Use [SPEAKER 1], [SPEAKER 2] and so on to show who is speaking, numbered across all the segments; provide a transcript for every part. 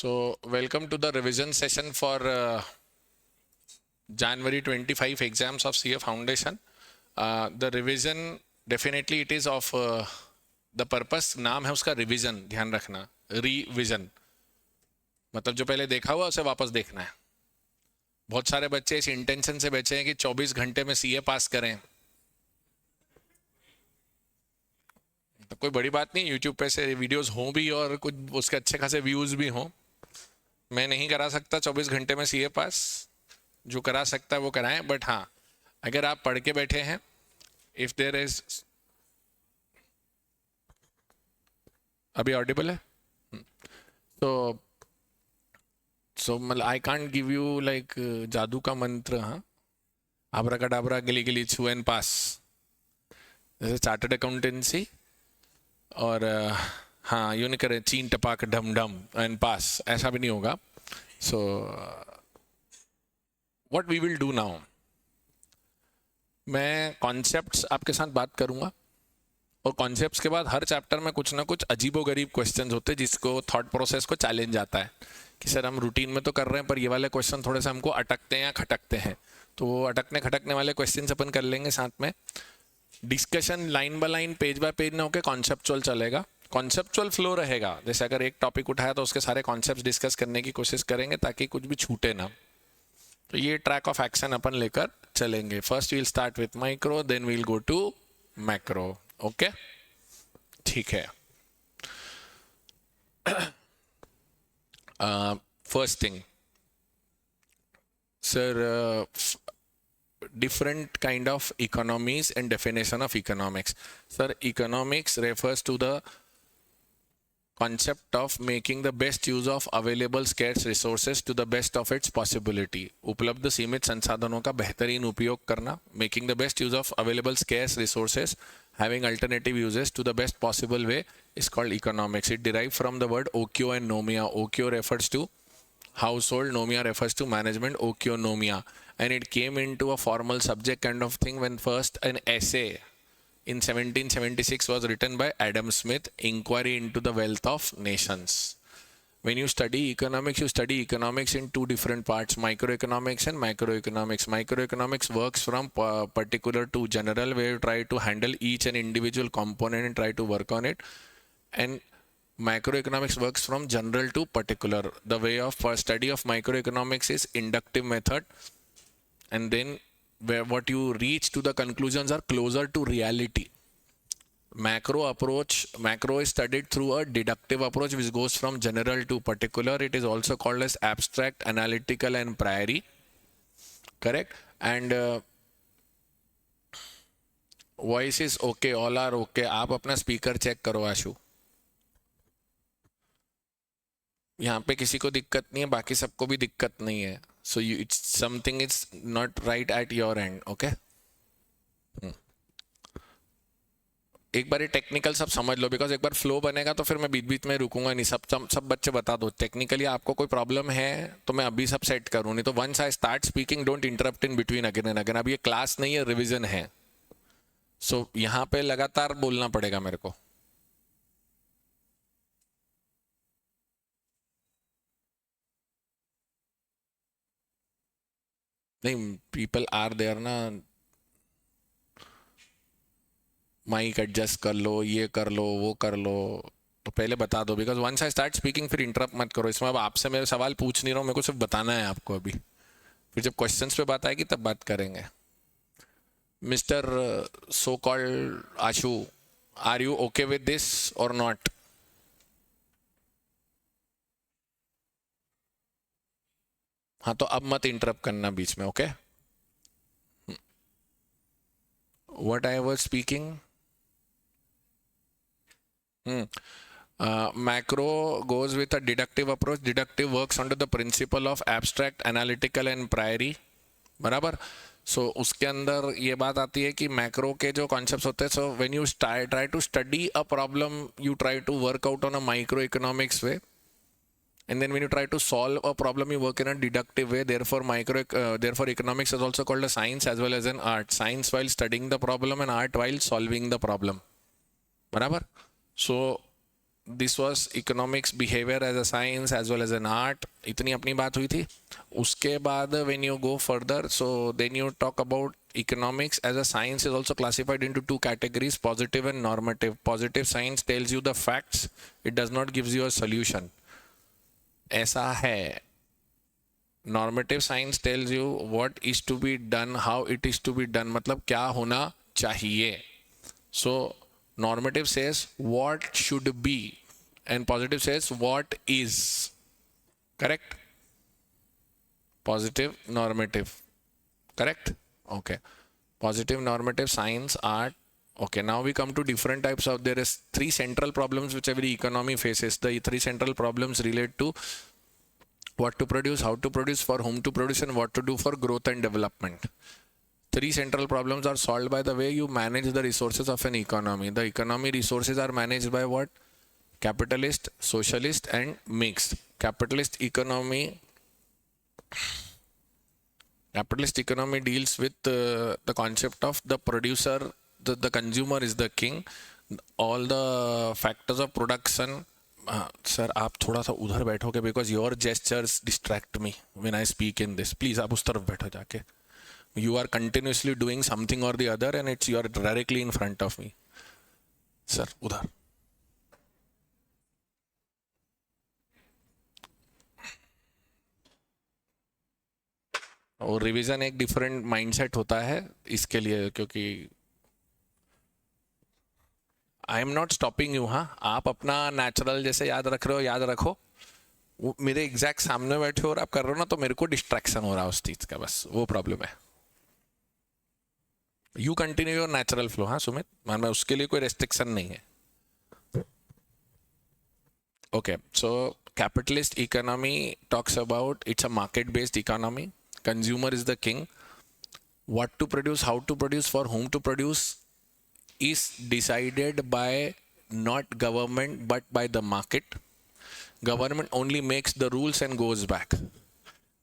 [SPEAKER 1] So, welcome to the revision session for January 25 exams of CA Foundation. The revision definitely it is of the purpose. नाम है उसका revision, ध्यान रखना, revision. मतलब जो पहले देखा हुआ उसे वापस देखना है. बहुत सारे बच्चे इस इंटेंशन से बैठे हैं कि 24 घंटे में सीए पास करें. तो कोई बड़ी बात नहीं, यूट्यूब पे से वीडियोस हों भी और कुछ उसके अच्छे खासे व्यूज भी हों. मैं नहीं करा सकता 24 घंटे में सीए पास, जो करा सकता है वो कराएं. बट हाँ, अगर आप पढ़ के बैठे हैं, इफ देयर इज, अभी ऑडिबल है? तो मतलब I can't give you like जादू का मंत्र. हाँ, आबराकाडाबरा गिली गिली छू एंड पास, जैसे चार्टर्ड अकाउंटेंसी. और हाँ, यूँ नहीं करे चीन टपाक ढम ढम एंड पास, ऐसा भी नहीं होगा. So what we will do now, मैं कॉन्सेप्ट्स आपके साथ बात करूंगा और कॉन्सेप्ट्स के बाद हर चैप्टर में कुछ ना कुछ अजीबोगरीब क्वेश्चंस होते हैं जिसको थॉट प्रोसेस को चैलेंज आता है कि सर हम रूटीन में तो कर रहे हैं पर ये वाले क्वेश्चन थोड़े से हमको अटकते हैं या खटकते हैं. तो वो अटकने खटकने वाले क्वेश्चन अपन कर लेंगे साथ में. Discussion line by line, page bye page ना होकर कॉन्सेप्चुअल चलेगा. कॉन्सेप्चुअल फ्लो रहेगा, जैसे अगर एक टॉपिक उठाया तो उसके सारे कॉन्सेप्ट डिस्कस करने की कोशिश करेंगे ताकि कुछ भी छूटे ना. तो ये ट्रैक ऑफ एक्शन अपन लेकर चलेंगे. First we'll start with micro, then we'll go to macro. Okay, ठीक है. First thing sir, different kind of economies and definition of economics. Sir, economics refers to the concept of making the best use of available scarce resources to the best of its possibility. उपलब्ध सीमित संसाधनों का बेहतरीन उपयोग करना. Making the best use of available scarce resources, having alternative uses to the best possible way is called economics. It derived from the word okio and nomia. Okio refers to household, nomia refers to management, okionomia. And it came into a formal subject kind of thing when first an essay in 1776 was written by Adam Smith, Inquiry into the Wealth of Nations. When you study economics in two different parts, microeconomics and macroeconomics. Microeconomics works from particular to general, where you try to handle each and individual component and try to work on it. And macroeconomics works from general to particular. The way of study of macroeconomics is inductive method, and then where what you reach to the conclusions are closer to reality. Macro is studied through a deductive approach which goes from general to particular. It is also called as abstract, analytical and priori. Correct? And voice is okay, all are okay. आप अपना speaker check करो आशु. यहाँ पे किसी को दिक्कत नहीं है, बाकी सबको भी दिक्कत नहीं है. So it's something is not right at your end. Okay? एक बार ये टेक्निकल सब समझ लो, बिकॉज एक बार फ्लो बनेगा तो फिर मैं बीच बीच में रुकूंगा नहीं. सब बच्चे बता दो टेक्निकली आपको कोई प्रॉब्लम है तो मैं अभी सब सेट करूँ, नहीं तो once I start speaking don't interrupt in between again and again. अब ये क्लास नहीं है, रिविजन है. सो यहाँ पे लगातार बोलना पड़ेगा मेरे को. नहीं, पीपल आर देयर ना, माइक एडजस्ट कर लो, ये कर लो, वो कर लो. तो पहले बता दो, because once I start speaking फिर इंटरप्ट मत करो. इसमें अब आपसे मेरे सवाल पूछ नहीं रहा हूँ, मेरे को सिर्फ बताना है आपको अभी. फिर जब क्वेश्चंस पे बात आएगी तब बात करेंगे. Mister so called Ashu, are you okay with this और नॉट? हाँ, तो अब मत इंटरप्ट करना बीच में. Okay, what I was speaking. Macro goes with a deductive approach. Deductive works under the principle of abstract, analytical and priori. बराबर. So उसके अंदर ये बात आती है कि मैक्रो के जो कॉन्सेप्ट्स होते हैं, so when you try to study a problem, you try to work out on a microeconomics way, and then when you try to solve a problem, you work in a deductive way. Therefore economics is also called a science as well as an art. Science while studying the problem and art while solving the problem. बराबर. So this was economics behaviour as a science as well as an art, इतनी अपनी बात हुई थी. उसके बाद when you go further, so then you talk about economics as a science is also classified into two categories, positive and normative. Positive science tells you the facts, it does not gives you a solution. ऐसा है. Normative science tells you what is to be done, how it is to be done, मतलब क्या होना चाहिए. So normative says what should be and positive says what is. Correct? Positive, normative. Correct? Okay. Positive, normative, science, art. Okay, now we come to different types of, there is three central problems which every economy faces. The three central problems relate to what to produce, how to produce, for whom to produce, and what to do for growth and development. Three central problems are solved by the way you manage the resources of an economy. The economy resources are managed by what? Capitalist, socialist, and mixed. Capitalist economy deals with the concept of the producer, the consumer is the king. All the factors of production. Sir, आप थोड़ा सा उधर बैठोगे because your gestures distract me when I speak in this. Please, आप उस तरफ बैठो जाके. You are continuously doing something or the other and it's you are directly in front of me. Sir, उधर. और रिवीजन एक डिफरेंट माइंडसेट होता है इसके लिए, क्योंकि I am not stopping you. हाँ, आप अपना नेचुरल जैसे याद रख रहे हो याद रखो. वो मेरे एग्जैक्ट सामने बैठे हो और आप कर रहे हो ना, तो मेरे को डिस्ट्रैक्शन हो रहा है उस चीज का, बस वो प्रॉब्लम है. You continue your natural flow. हाँ सुमित, मैं उसके लिए कोई रेस्ट्रिक्शन नहीं है. Okay, so capitalist economy talks about it's a market based economy. Consumer is the king. What to produce, how to produce, for whom to produce is decided by not government but by the market. Government only makes the rules and goes back.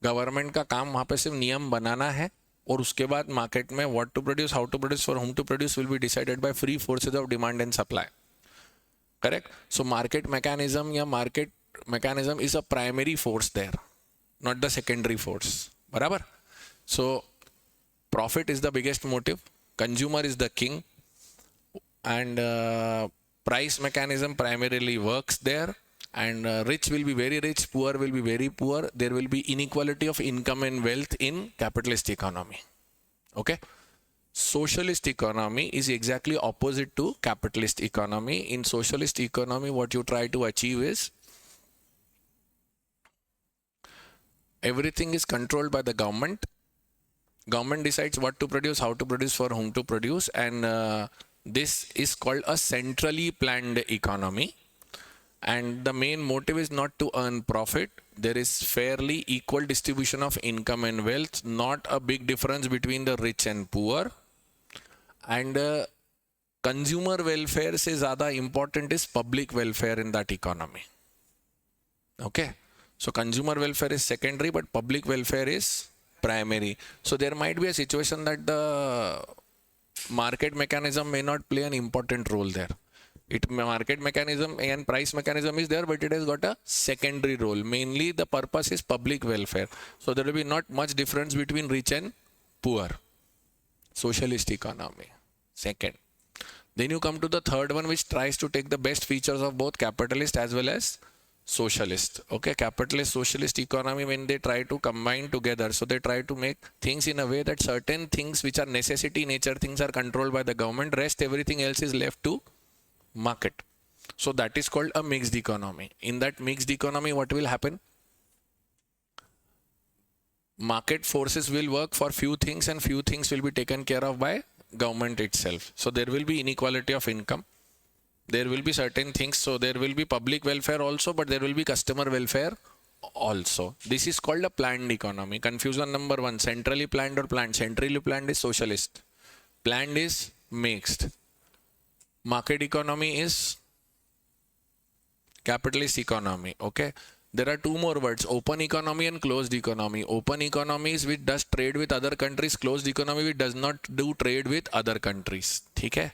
[SPEAKER 1] Government का काम वहाँ पे सिर्फ नियम बनाना है, और उसके बाद मार्केट में what to produce, how to produce, for whom to produce will be decided by free forces of demand and supply. Correct? So market mechanism या market mechanism is a primary force there, not the secondary force. बराबर. So profit is the biggest motive, consumer is the king, and price mechanism primarily works there, and rich will be very rich, poor will be very poor. There will be inequality of income and wealth in capitalist economy. Okay. Socialist economy is exactly opposite to capitalist economy. In socialist economy, what you try to achieve is everything is controlled by the government. Government decides what to produce, how to produce, for whom to produce, and this is called a centrally planned economy. And the main motive is not to earn profit. There is fairly equal distribution of income and wealth, not a big difference between the rich and poor. And consumer welfare से ज़्यादा important is public welfare in that economy. Okay. So consumer welfare is secondary, but public welfare is primary. So there might be a situation that the market mechanism may not play an important role there. Market mechanism and price mechanism is there, but it has got a secondary role. Mainly the purpose is public welfare. So there will be not much difference between rich and poor. Socialist economy. Second. Then you come to the third one, which tries to take the best features of both capitalist as well as socialist. Okay, capitalist socialist economy, when they try to combine together, so they try to make things in a way that certain things which are necessity nature things are controlled by the government, rest everything else is left to market. So that is called a mixed economy. In that mixed economy, what will happen? Market forces will work for few things and few things will be taken care of by government itself. So there will be inequality of income. There will be certain things, so there will be public welfare also, but there will be customer welfare also. This is called a planned economy. Confusion number one, centrally planned or planned. Centrally planned is socialist. Planned is mixed. Market economy is capitalist economy. Okay. There are two more words, open economy and closed economy. Open economy is which does trade with other countries. Closed economy which does not do trade with other countries. ठीक है,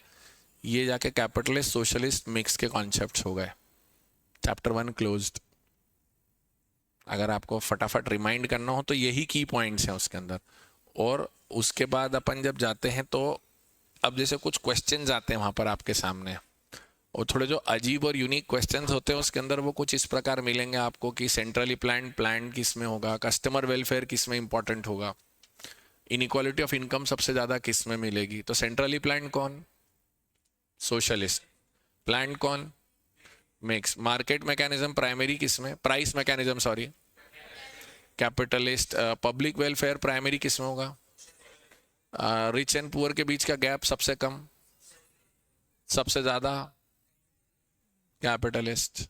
[SPEAKER 1] ये जाके capitalist socialist mix के concepts हो गए. Chapter 1 closed. अगर आपको फटाफट रिमाइंड करना हो तो यही की पॉइंट्स हैं उसके अंदर। और उसके बाद अपन जब जाते हैं तो अब जैसे कुछ क्वेश्चंस आते हैं वहाँ पर आपके सामने, और थोड़े जो अजीब और यूनिक क्वेश्चंस होते हैं उसके अंदर वो कुछ इस प्रकार मिलेंगे आपको कि सेंट्रली प्लान प्लान किस में होगा, कस्टमर वेलफेयर किस में इंपॉर्टेंट होगा, इनइक्वालिटी ऑफ इनकम सबसे ज़्यादा किस में मिलेगी। तो सेंट्रली प्लान कौन? सोशलिस्ट। प्लान कौन? मिक्स। मार्केट मैकेनिज्म प्राइमरी किस में, price mechanism sorry, capitalist. Public welfare primary किस में होगा? रिच एंड पुअर के बीच का गैप सबसे कम, सबसे ज्यादा कैपिटलिस्ट।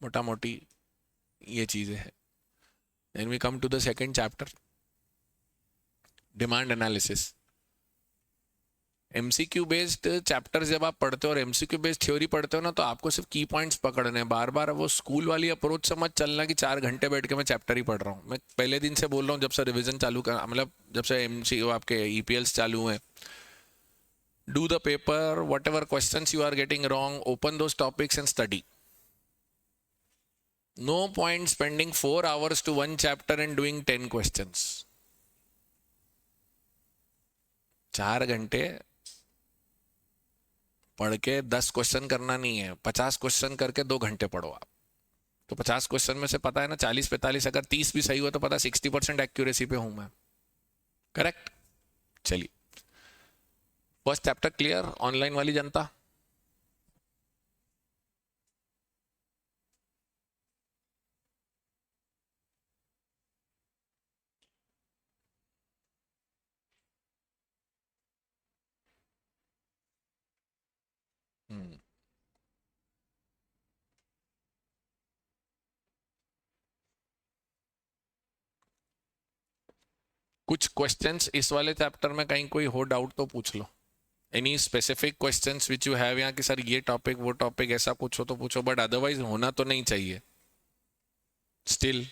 [SPEAKER 1] मोटा मोटी ये चीजें हैं। Then we come to the second chapter, demand analysis. MCQ based chapter जब आप पढ़ते हो और एमसीक्यू बेस्ड थ्योरी पढ़ते हो ना, तो आपको सिर्फ की पॉइंट्स पकड़ने हैं। बार बार वो स्कूल वाली अप्रोच से मत चलना कि 4 घंटे बैठ के मैं चैप्टर ही पढ़ रहा हूँ। मैं पहले दिन से बोल रहा हूँ, जब से रिवीजन चालू कर, मतलब जब से एमसीक्यू आपके ईपीएल्स चालू हैं, do the paper, whatever questions you are getting wrong, open those topics and study. No point spending 4 hours to one chapter and doing 10 questions. 4 घंटे पढ़ के 10 क्वेश्चन करना नहीं है, 50 क्वेश्चन करके 2 घंटे पढ़ो आप। तो 50 क्वेश्चन में से पता है ना 40-45, अगर 30 भी सही हुआ तो पता 60% एक्यूरेसी पे हूं मैं। करेक्ट? चलिए, फर्स्ट चैप्टर क्लियर? ऑनलाइन वाली जनता कुछ क्वेश्चंस इस वाले चैप्टर में कहीं कोई हो डाउट तो पूछ लो। Any specific questions which you have, यहाँ कि सर ये टॉपिक वो टॉपिक ऐसा कुछ हो तो पूछो, बट अदरवाइज होना तो नहीं चाहिए स्टिल।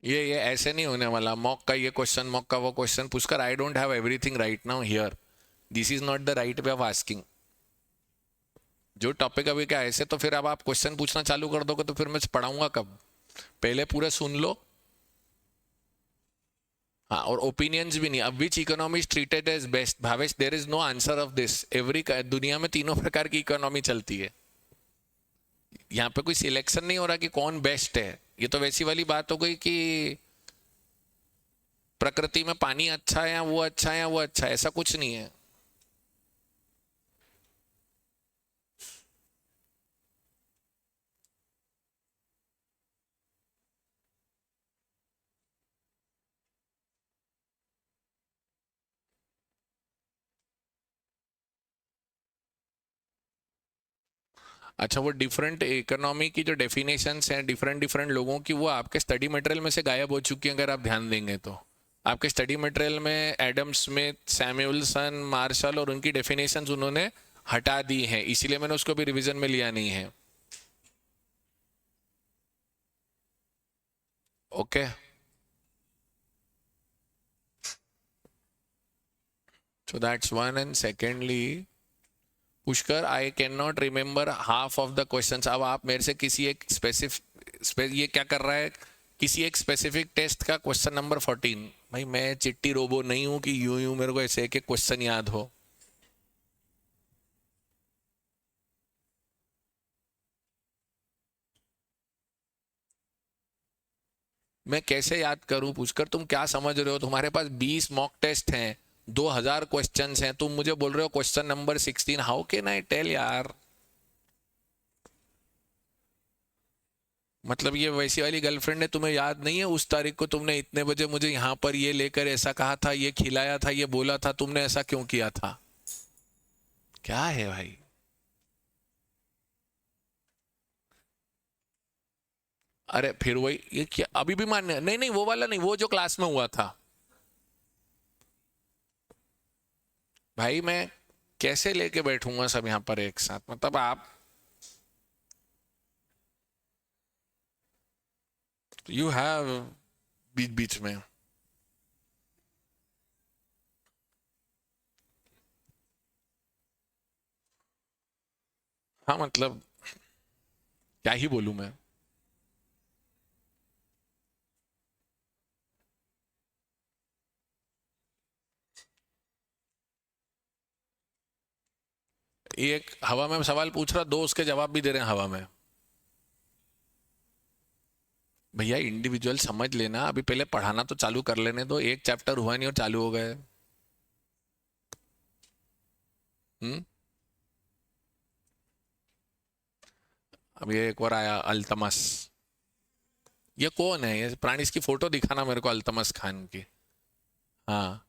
[SPEAKER 1] ये ऐसे नहीं होने वाला। मॉक का ये क्वेश्चन, मॉक का वो क्वेश्चन पूछकर, I don't have everything right now here, this is not the right way of asking. जो टॉपिक अभी क्या ऐसे, तो फिर अब आप क्वेश्चन पूछना चालू कर दोगे तो फिर मैं पढ़ाऊंगा कब? पहले पूरे सुन लो। हाँ, और ओपिनियंस भी नहीं। अब which economy is treated as best? Bhavesh, there is no answer of this. Every दुनिया में तीनों प्रकार की इकोनॉमी चलती है। यहाँ पे कोई सिलेक्शन नहीं हो रहा कि कौन बेस्ट है। ये तो वैसी वाली बात हो गई कि प्रकृति में पानी अच्छा है या वो अच्छा है या वो अच्छा है, ऐसा कुछ नहीं है। अच्छा, वो डिफरेंट इकोनॉमी की जो डेफिनेशंस हैं डिफरेंट डिफरेंट लोगों की, वो आपके स्टडी मटेरियल में से गायब हो चुकी हैं अगर आप ध्यान देंगे तो। आपके स्टडी मटेरियल में एडम स्मिथ, सैमुअलसन, मार्शल और उनकी डेफिनेशंस उन्होंने हटा दी हैं, इसीलिए मैंने उसको भी रिवीजन में लिया नहीं है। Okay, so that's one. And secondly, Pushkar, I can not remember half of the questions. अब आप मेरे से किसी एक स्पेसिफिक, ये क्या कर रहा है, किसी एक स्पेसिफिक टेस्ट का क्वेश्चन नंबर 14। भाई मैं चिट्टी रोबो नहीं हूं कि यूं यूं मेरे को ऐसे एक क्वेश्चन याद हो। मैं कैसे याद करूं पुष्कर? तुम क्या समझ रहे हो? तुम्हारे पास 20 मॉक टेस्ट हैं, 2000 क्वेश्चंस हैं, तुम मुझे बोल रहे हो question number 16। How can I tell यार? मतलब ये वैसी वाली गर्लफ्रेंड है, तुम्हें याद नहीं है उस तारीख को तुमने इतने बजे मुझे यहाँ पर ये लेकर ऐसा कहा था, ये खिलाया था, ये बोला था, तुमने ऐसा क्यों किया था? क्या है भाई? अरे फिर वही, ये क्या अभी भी मान्य? नहीं नहीं, वो वाला नहीं, वो जो क्लास में हुआ था। भाई मैं कैसे लेके बैठूंगा सब यहाँ पर एक साथ, मतलब आप यू हैव बीच बीच में। हाँ मतलब क्या ही बोलूं मैं। ये एक हवा में सवाल पूछ रहा, दो उसके जवाब भी दे रहे हैं हवा में। भैया इंडिविजुअल समझ लेना, अभी पहले पढ़ाना तो चालू कर लेने दो, एक चैप्टर हुआ नहीं और चालू हो गए। हम्म। अब ये एक बार आया अल्तमस, ये कौन है, ये प्राणी, इसकी फोटो दिखाना मेरे को अल्तमस खान की। हाँ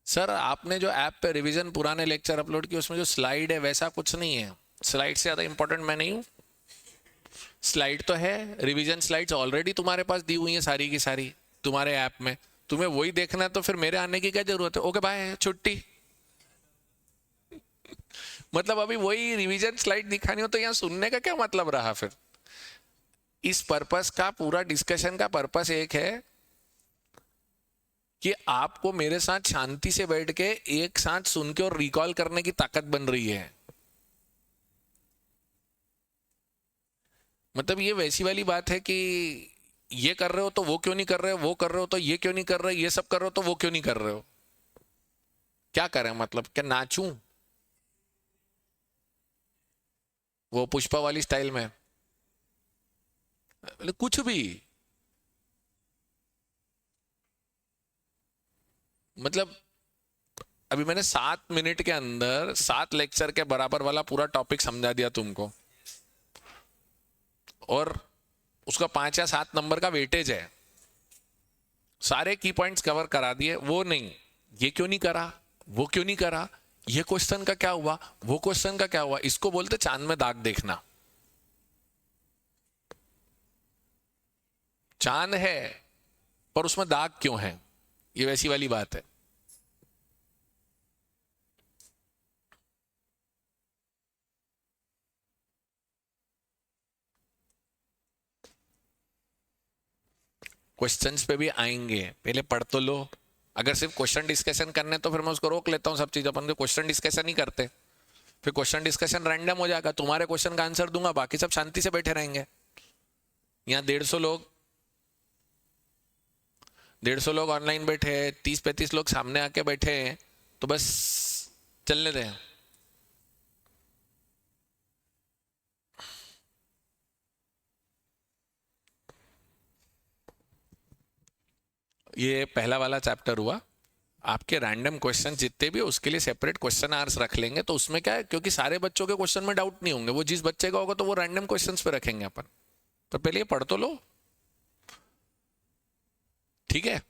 [SPEAKER 1] सर, आपने जो ऐप पे रिवीजन पुराने लेक्चर अपलोड किए उसमें जो स्लाइड है वैसा कुछ नहीं है। स्लाइड से ज्यादा इंपॉर्टेंट मैं नहीं हूँ। स्लाइड तो है, रिवीजन स्लाइड्स ऑलरेडी तुम्हारे पास दी हुई है सारी की सारी तुम्हारे ऐप में, तुम्हें वही देखना है, तो फिर मेरे आने की क्या जरूरत है। ओके बाय, छुट्टी। मतलब अभी वही रिवीजन स्लाइड दिखानी हो तो यहाँ सुनने का क्या मतलब रहा फिर। इस पर्पस का पूरा डिस्कशन का पर्पस एक है कि आपको मेरे साथ शांति से बैठ के एक साथ सुन के और रिकॉल करने की ताकत बन रही है। मतलब ये वैसी वाली बात है कि ये कर रहे हो तो वो क्यों नहीं कर रहे हो, वो कर रहे हो तो ये क्यों नहीं कर रहे हो, ये सब कर रहे हो तो वो क्यों नहीं कर रहे हो। क्या करें, मतलब क्या नाचूं वो पुष्पा वाली स्टाइल में, मतलब कुछ भी। मतलब अभी मैंने 7 मिनट के अंदर 7 लेक्चर के बराबर वाला पूरा टॉपिक समझा दिया तुमको, और उसका 5 या 7 नंबर का वेटेज है, सारे की पॉइंट्स कवर करा दिए। वो नहीं, ये क्यों नहीं करा, वो क्यों नहीं करा, ये क्वेश्चन का क्या हुआ, वो क्वेश्चन का क्या हुआ, इसको बोलते चांद में दाग देखना। चांद है पर उसमें दाग क्यों है, ये वैसी वाली बात है। क्वेश्चंस पे भी आएंगे, पहले पढ़ तो लो। अगर सिर्फ क्वेश्चन डिस्कशन करने तो फिर मैं उसको रोक लेता हूँ सब चीज, अपन तो क्वेश्चन डिस्कशन ही करते, फिर क्वेश्चन डिस्कशन रैंडम हो जाएगा, तुम्हारे क्वेश्चन का आंसर दूंगा, बाकी सब शांति से बैठे रहेंगे। यहाँ 150 लोग ऑनलाइन बैठे हैं, 30-35 लोग सामने आके बैठे हैं, तो बस चलने दें। ये पहला वाला चैप्टर हुआ। आपके रैंडम क्वेश्चन जितने भी उसके लिए सेपरेट क्वेश्चन आवर्स रख लेंगे, तो उसमें क्या है, क्योंकि सारे बच्चों के क्वेश्चन में डाउट नहीं होंगे, वो जिस बच्चे का होगा तो वो रैंडम क्वेश्चंस पे रखेंगे अपन। तो पहले ये पढ़ तो लो, ठीक है।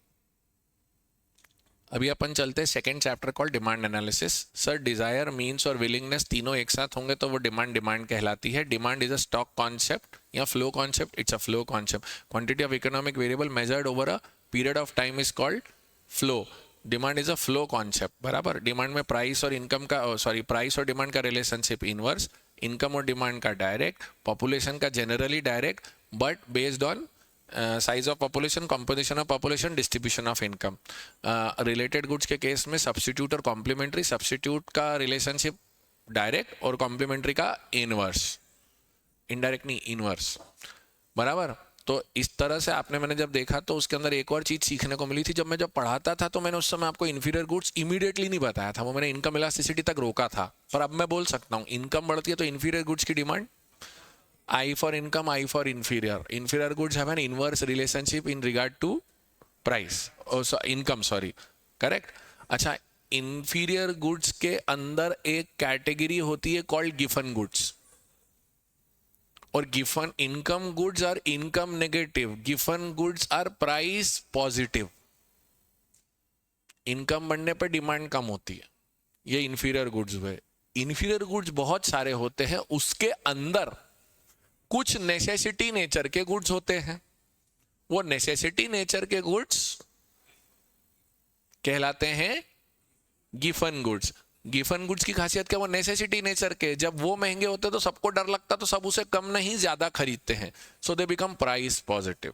[SPEAKER 1] अभी अपन चलते हैं second chapter call demand analysis. Sir desire, means और विलिंगनेस तीनों एक साथ होंगे तो वो डिमांड कहलाती है। Demand is a stock concept या flow concept, it's a flow concept. Quantity of economic variable measured over a period of time is called flow. Demand is a flow concept, बराबर। डिमांड में price और income का, sorry, price और demand का relationship inverse, income और demand का direct, population का generally direct but based on size of population, composition of population, distribution of income. Related goods के केस में सब्स्टिट्यूट और कॉम्प्लीमेंट्री, सब्स्टिट्यूट का रिलेशनशिप डायरेक्ट और कॉम्प्लीमेंट्री का इनवर्स, इनडायरेक्ट नहीं इनवर्स, बराबर। तो इस तरह से आपने, मैंने जब देखा तो उसके अंदर एक और चीज सीखने को मिली थी। जब मैं पढ़ाता था तो मैंने उस समय आपको इन्फीरियर गुड्स इमीडिएटली नहीं बताया था, वो मैंने इनकम इलास्टिसिटी तक रोका था। पर अब मैं बोल सकता हूँ इनकम बढ़ती है तो इन्फीरियर गुड्स की demand I for income, I for inferior. Inferior goods have an inverse relationship in regard to price. Oh, so income, sorry. Correct? अच्छा, inferior goods के अंदर एक कैटेगरी होती है called giffen goods. और giffen income goods are income negative. Giffen goods are price positive. Income बढ़ने पर demand कम होती है, ये inferior goods हुए। inferior goods बहुत सारे होते हैं, उसके अंदर कुछ नेसेसिटी नेचर के गुड्स होते हैं। वो नेसेसिटी नेचर के गुड्स कहलाते हैं गिफन गुड्स। गिवन गुड्स की खासियत क्या, वो नेसेसिटी नेचर के, जब वो महंगे होते तो सबको डर लगता, तो सब उसे कम नहीं ज्यादा खरीदते हैं, so they become price positive.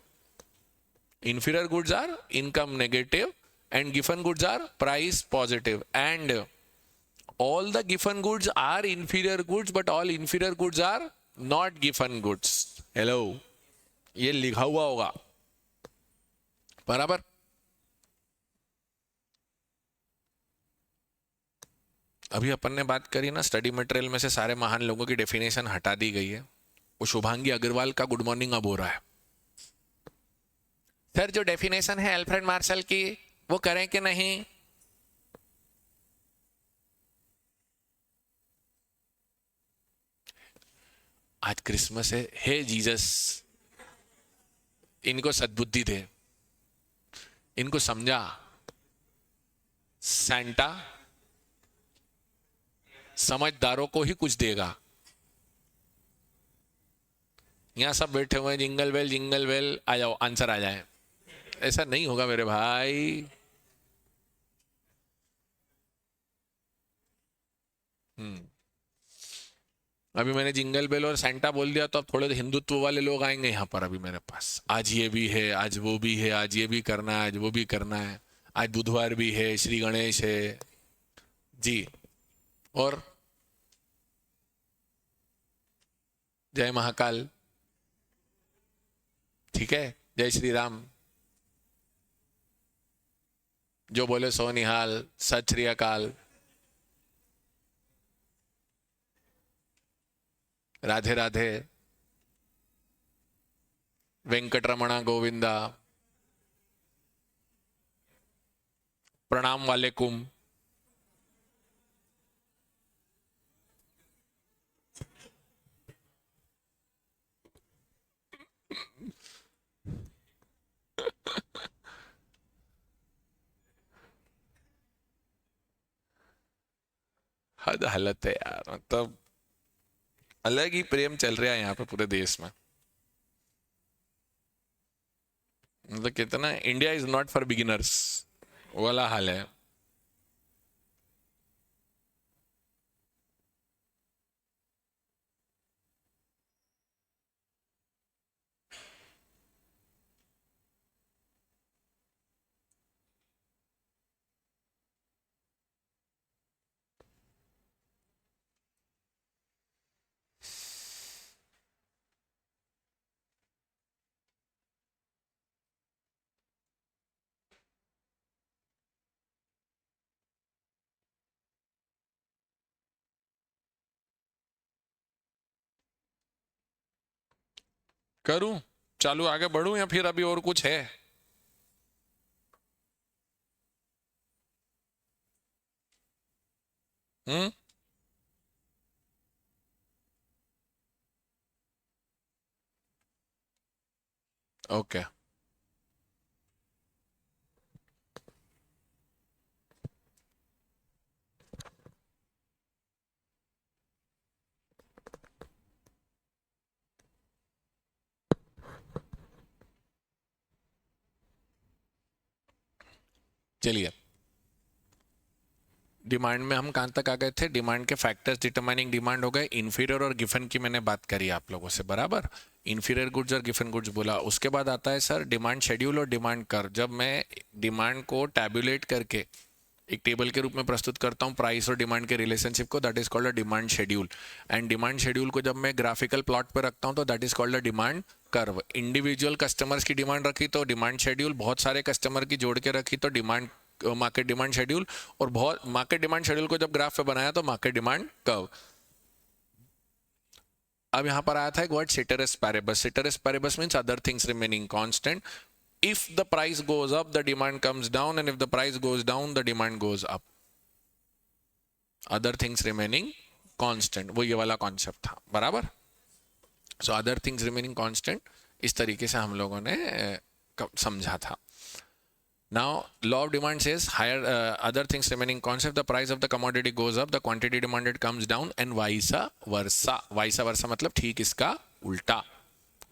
[SPEAKER 1] Inferior goods are income negative and given goods are price positive, and all the given goods are inferior goods, but all inferior goods are not given goods. Hello, ये लिखा हुआ होगा बराबर. अभी अपन ने बात करी ना, स्टडी मटेरियल में से सारे महान लोगों की डेफिनेशन हटा दी गई है. वो शुभांगी अग्रवाल का गुड मॉर्निंग अब हो रहा है. सर जो डेफिनेशन है अल्फ्रेड मार्शल की, वो करें कि नहीं? आज क्रिसमस है, हे जीसस इनको सद्बुद्धि दे, इनको समझा सैंटा समझदारों को ही कुछ देगा. यहां सब बैठे हुए हैं, जिंगल बेल आ जाओ, आंसर आ जाए. ऐसा नहीं होगा मेरे भाई. अभी मैंने जिंगल बेल और सैंटा बोल दिया तो अब थोड़े हिंदुत्व वाले लोग आएंगे यहाँ पर अभी मेरे पास. आज ये भी है, आज वो भी है, आज ये भी करना है, आज वो भी करना है, आज बुधवार भी है, श्री गणेश है जी, और जय महाकाल. ठीक है, जय श्री राम. जो बोले सो निहाल, सत श्री अकाल, राधे राधे, वेंकटरमणा गोविंदा, प्रणाम वालेकुम. हद हालत है यार, मतलब अलग ही प्रेम चल रहा है यहाँ पे पूरे देश में. मतलब कितना, India is not for beginners वाला हाल है. करूं चालू, आगे बढ़ूं, या फिर अभी और कुछ है? हम्म. ओके. चलिए, डिमांड में हम कहां तक आ गए थे? डिमांड के फैक्टर्स डिटरमाइनिंग डिमांड हो गए. इन्फीरियर और गिवन की मैंने बात करी आप लोगों से बराबर. इन्फीरियर गुड्स और गिवन गुड्स बोला. उसके बाद आता है सर डिमांड शेड्यूल और डिमांड कर्व. जब मैं डिमांड को टैबुलेट करके एक टेबल के रूप में प्रस्तुत करता हूं प्राइस और डिमांड के रिलेशनशिप को, that is called a demand schedule. And demand schedule को जब मैं ग्राफिकल प्लॉट पे रखता हूं तो that is called a demand curve. Individual customers की डिमांड रखी तो डिमांड शेड्यूल, बहुत सारे कस्टमर की जोड़ के रखी तो डिमांड मार्केट डिमांड शेड्यूल, और बहुत मार्केट डिमांड शेड्यूल को जब ग्राफ पे बनाया तो मार्केट डिमांड कर्व. अब यहां पर आया था एक word ceteris paribus. ceteris paribus means other things remaining constant. If the price goes up, the demand comes down, and if the price goes down, the demand goes up. Other things remaining constant, वो ये वाला concept था बराबर. So other things remaining constant, इस तरीके से हम लोगों ने समझा था. Now, law of demand says higher other things remaining constant, the price of the commodity goes up, the quantity demanded comes down, and vice versa. Vice versa मतलब ठीक इसका उल्टा.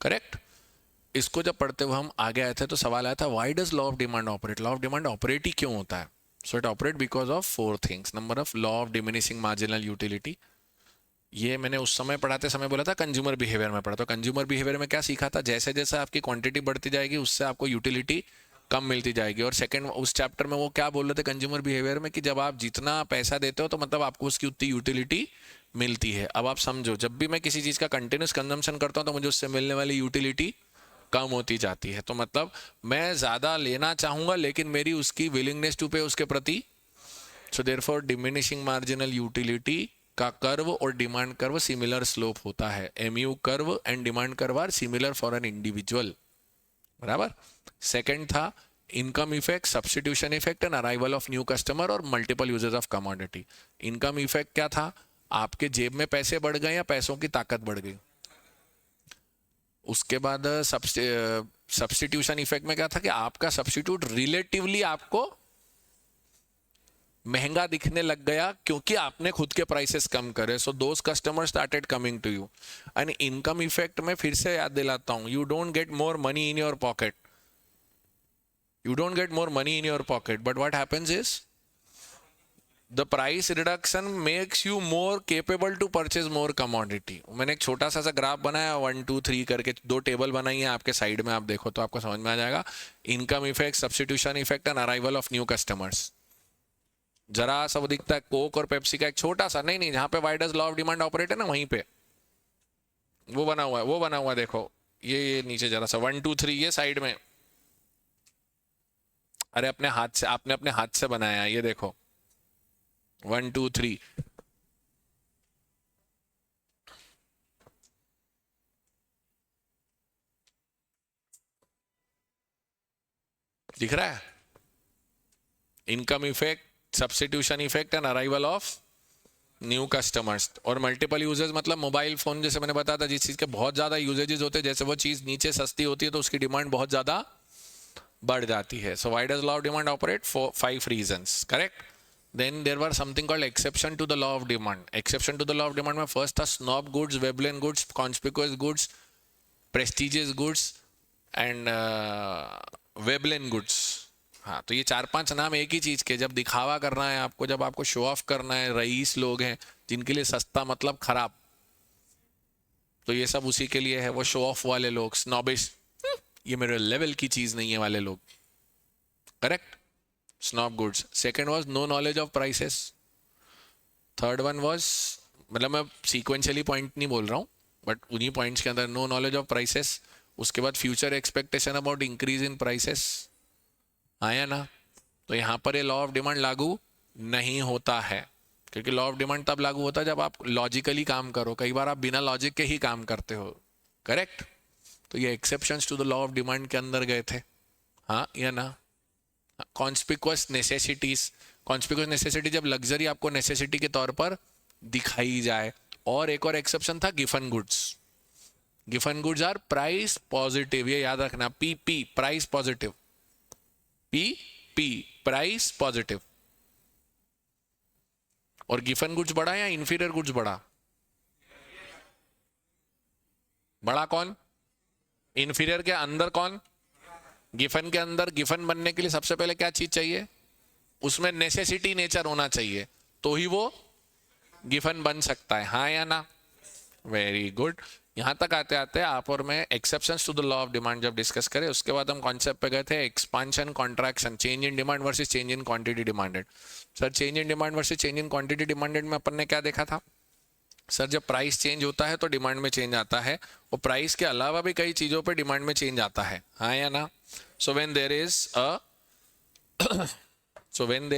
[SPEAKER 1] करेक्ट. इसको जब पढ़ते हुए हम आगे आए थे तो सवाल आया था, why does law of demand operate? law of demand operate ही क्यों होता है? So it operate because of four things. Number of law of diminishing marginal utility. ये मैंने उस समय पढ़ाते समय बोला था कंज्यूमर बिहेवियर में पढ़ा. तो कंज्यूमर बिहेवियर में क्या सीखा था, जैसे जैसे आपकी क्वांटिटी बढ़ती जाएगी उससे आपको यूटिलिटी कम मिलती जाएगी. और सेकंड उस चैप्टर में वो क्या बोल रहे थे कंज्यूमर बिहेवियर में, कि जब आप जितना पैसा देते हो तो मतलब आपको उसकी उतनी यूटिलिटी मिलती है. अब आप समझो, जब भी मैं किसी चीज़ का कंटिन्यूस कंजम्पशन करता हूँ तो मुझे उससे मिलने वाली यूटिलिटी कम होती जाती है. तो मतलब मैं ज़्यादा लेना चाहूँगा लेकिन मेरी उसकी विलिंगनेस टू पे उसके प्रति. So therefore diminishing marginal utility का कर्व और डिमांड कर्व सिमिलर स्लोप होता है. MU curve and demand curve are similar for an individual. बराबर. सेकंड था income effect, substitution effect and arrival of new customer और multiple uses of commodity. Income effect क्या था, आपके जेब में पैसे बढ़ गए या पैसों की ताकत बढ़ गई. उसके बाद सब्स्टिट्यूशन इफेक्ट में क्या था कि आपका सब्स्टिट्यूट रिलेटिवली आपको महंगा दिखने लग गया क्योंकि आपने खुद के प्राइसेस कम करे. So those customer started coming to you. And income effect में फिर से याद दिलाता हूं, you don't get more money in your pocket. You don't get more money in your pocket, but what happens is the price reduction makes you more capable to purchase more commodity. मैंने एक छोटा सा graph बनाया 1 2 3 करके, दो table बनाई है आपके साइड में, आप देखो तो आपको समझ में आ जाएगा. Income effect, substitution effect and arrival of new customers. जरा सा दिखता है कोक और पेप्सी का एक छोटा सा, नहीं जहां पे वाइडस लॉ ऑफ डिमांड ऑपरेट है ना वहीं पे वो बना हुआ है, वो बना हुआ है. देखो ये नीचे जरा सा 1 2 3 ये साइड में. अरे अपने हाथ से, आपने अपने हाथ से बनाया, ये देखो 1 2 3. दिख रहा है. Income effect, substitution effect and arrival of new customers. और मल्टीपल यूजेस मतलब मोबाइल फोन, जैसे मैंने बताया था, जिस चीज के बहुत ज्यादा यूजेजेस होते हैं, जैसे वो चीज नीचे सस्ती होती है तो उसकी डिमांड बहुत ज्यादा बढ़ जाती है. So why does law of demand operate? For 5 reasons. Correct. Then there were something called exception to the law of demand. Exception to the law of demand में first था snob goods, Veblen goods, conspicuous goods, prestigious goods and Veblen goods. हाँ, तो ये 4 5 नाम एक ही चीज के. जब दिखावा करना है आपको, जब आपको शो ऑफ करना है, रईस लोग हैं जिनके लिए सस्ता मतलब खराब, तो ये सब उसी के लिए है. वो शो ऑफ वाले लोग, स्नॉबिश, ये मेरे लेवल की चीज नहीं है वाले लोग. Correct. Snob goods. Second was no knowledge of prices. Third one was, मतलब मैं sequentially point नहीं बोल रहा हूँ, बट उन्हीं पॉइंट्स के अंदर no knowledge of prices. उसके बाद future expectation about increase in prices. आया ना. तो यहाँ पर ये लॉ ऑफ डिमांड लागू नहीं होता है, क्योंकि लॉ ऑफ डिमांड तब लागू होता है जब आप लॉजिकली काम करो. कई बार आप बिना लॉजिक के ही काम करते हो. करेक्ट. तो ये exceptions to the law of demand के अंदर गए थे. हाँ या ना. Conspicuous necessities. कॉन्स्पिक्वस नेसेसिटी जब लग्जरी आपको नेसेसिटी के तौर पर दिखाई जाए. और एक और एक्सेप्शन था Giffen goods. Giffen goods are price positive, ये याद रखना. P P price positive, P P price positive. और गिफन गुड्स बड़ा या इंफीरियर गुड्स बड़ा? बड़ा कौन? इंफीरियर के अंदर कौन? गिफन के अंदर. गिफन बनने के लिए सबसे पहले क्या चीज चाहिए? उसमें नेसेसिटी नेचर होना चाहिए, तो ही वो गिफन बन सकता है. हाँ या ना. Very good. यहां तक आते आते आप और मैं exceptions to the law of demand जब डिस्कस करें, उसके बाद हम कॉन्सेप्ट पे गए थे expansion, contraction, change in demand versus change in quantity demanded. Sir change in demand versus change in quantity demanded में अपन ने क्या देखा था? सर जब प्राइस चेंज होता है तो डिमांड में चेंज आता है, और प्राइस के अलावा भी कई चीजों पे डिमांड में चेंज आता है. हाँ या ना. So when there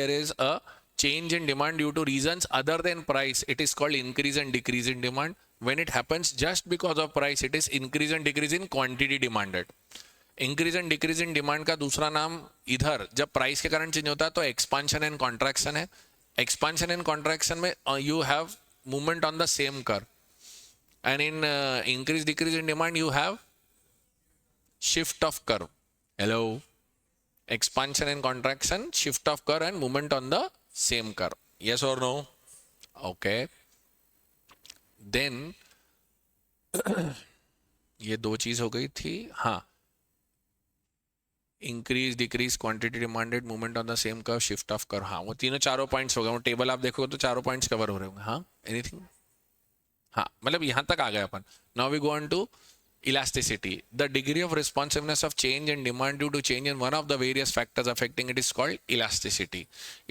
[SPEAKER 1] is a change in demand due to reasons other than price, it is called increase and decrease in demand. When it happens just because of price, it is increase and decrease in quantity demanded. Increase and decrease in demand का दूसरा नाम इधर जब price के कारण change होता है तो एक्सपांशन एंड कॉन्ट्रैक्शन है. एक्सपांशन एंड कॉन्ट्रैक्शन में you have movement on the same curve, and in increase decrease in demand you have shift of curve. Hello. Expansion and contraction, shift of curve and movement on the same curve. Yes or no? Okay. Then ये दो चीज हो गई थी. हाँ, increase decrease quantity demanded movement on the same curve shift of curve, हाँ वो तीनों चारों पॉइंट्स हो गए, वो टेबल आप देखोगे तो चारों पॉइंट्स कवर हो रहे होंगे। हाँ एनीथिंग, हाँ मतलब यहाँ तक आ गए अपन। Now we go on to elasticity. The degree of responsiveness of change in demand due to change in one of the various factors affecting it is called elasticity.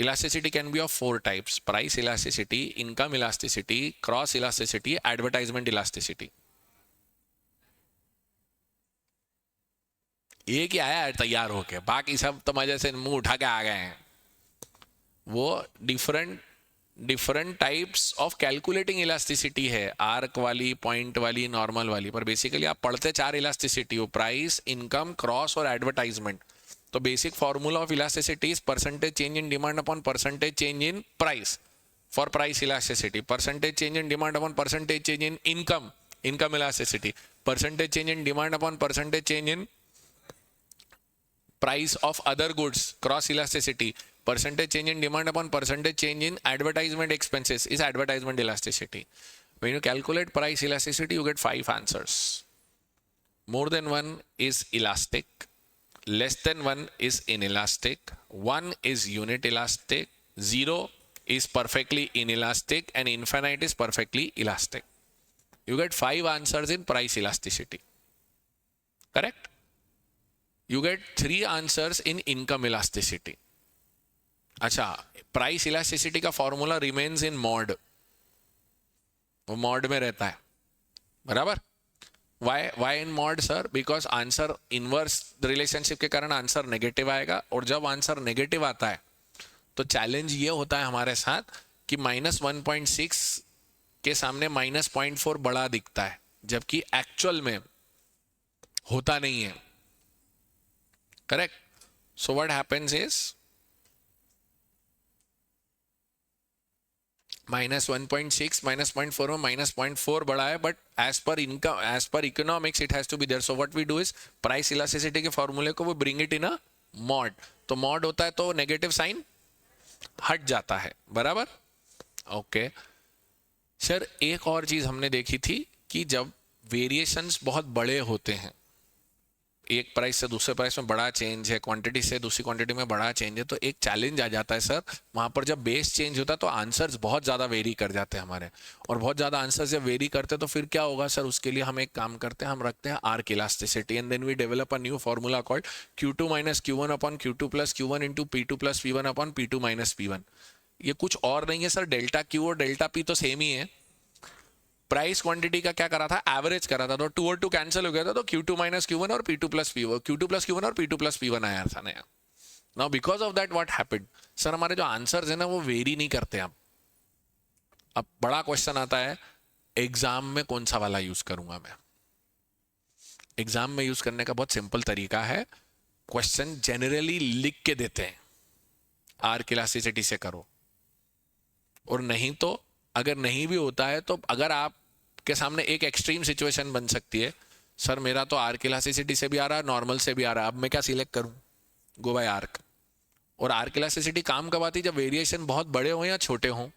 [SPEAKER 1] Elasticity can be of four types: price elasticity, income elasticity, cross elasticity, advertisement elasticity. एक ही आया है तैयार होके, बाकी सब तो मजे से मुंह उठा के आ गए हैं। वो different different types of calculating elasticity है, आर्क वाली, पॉइंट वाली, नॉर्मल वाली, पर बेसिकली आप पढ़ते चार इलास्टिसिटी हो: प्राइस, इनकम, क्रॉस और एडवर्टाइजमेंट। तो basic formula of elasticity is percentage change in demand upon percentage change in price for price elasticity, percentage change in demand upon percentage change in income, income elasticity, percentage change in demand upon percentage change in price of other goods, cross elasticity, percentage change in demand upon percentage change in advertisement expenses is advertisement elasticity. When you calculate price elasticity, you get 5 answers. More than one is elastic, less than one is inelastic, one is unit elastic, 0 is perfectly inelastic, and infinite is perfectly elastic. You get 5 answers in price elasticity. Correct? You get 3 answers in income elasticity. अच्छा, price elasticity का formula remains in mod, वो mod में रहता है, बराबर। Why in mod sir? Because answer inverse relationship के कारण answer negative आएगा, और जब आंसर नेगेटिव आता है तो चैलेंज ये होता है हमारे साथ कि -1.6 के सामने -0.4 बड़ा दिखता है, जबकि एक्चुअल में होता नहीं है। Correct. So what happens is -1.6 -0.4 में -0.4 बड़ा है, but as per income, as per economics, it has to be there. So what we do is price elasticity के फॉर्मूले को वो bring it in a mod. तो mod होता है तो नेगेटिव साइन हट जाता है, बराबर। ओके सर, एक और चीज हमने देखी थी कि जब वेरिएशंस बहुत बड़े होते हैं, एक प्राइस से दूसरे प्राइस में बड़ा चेंज है, क्वांटिटी से दूसरी क्वांटिटी में बड़ा चेंज है, तो एक चैलेंज आ जाता है सर वहाँ पर। जब बेस चेंज होता है तो आंसर्स बहुत ज़्यादा वेरी कर जाते हैं हमारे, और बहुत ज़्यादा आंसर्स जब वेरी करते हैं तो फिर क्या होगा सर? उसके लिए हम एक काम करते हैं, हम रखते हैं arc elasticity, and then we develop a new formula called Q2 minus Q1 upon Q2 plus Q1 into P2 plus P1 upon P2 minus P1। ये कुछ और नहीं है सर, डेल्टा Q और डेल्टा P तो सेम ही है। Price quantity का क्या करा था? एवरेज करा था, तो 2 और 2 कैंसिल हो गया था, तो Q2 माइनस Q1 और P2 plus P1, Q2 plus Q1 और P2 प्लस P1 आया था नया। Now because of that what happened sir, हमारे जो आंसर्स है ना वो वेरी नहीं करते। अब बड़ा क्वेश्चन आता है, एग्जाम में कौन सा वाला यूज करूंगा मैं? एग्जाम में यूज करने का बहुत सिंपल तरीका है, क्वेश्चन जनरली लिख के देते हैं, आर्क इलास्टिसिटी से करो। और नहीं तो अगर नहीं भी होता है तो अगर आप के सामने एक एक्सट्रीम सिचुएशन बन सकती है, सर मेरा तो आर्क इलास्टिसिटी से भी आ रहा है, नॉर्मल से भी आ रहा है, अब मैं क्या सिलेक्ट करूं? गो बाय आर्क। और आर्क इलास्टिसिटी काम कब आती है? जब वेरिएशन बहुत बड़े हो या छोटे हों।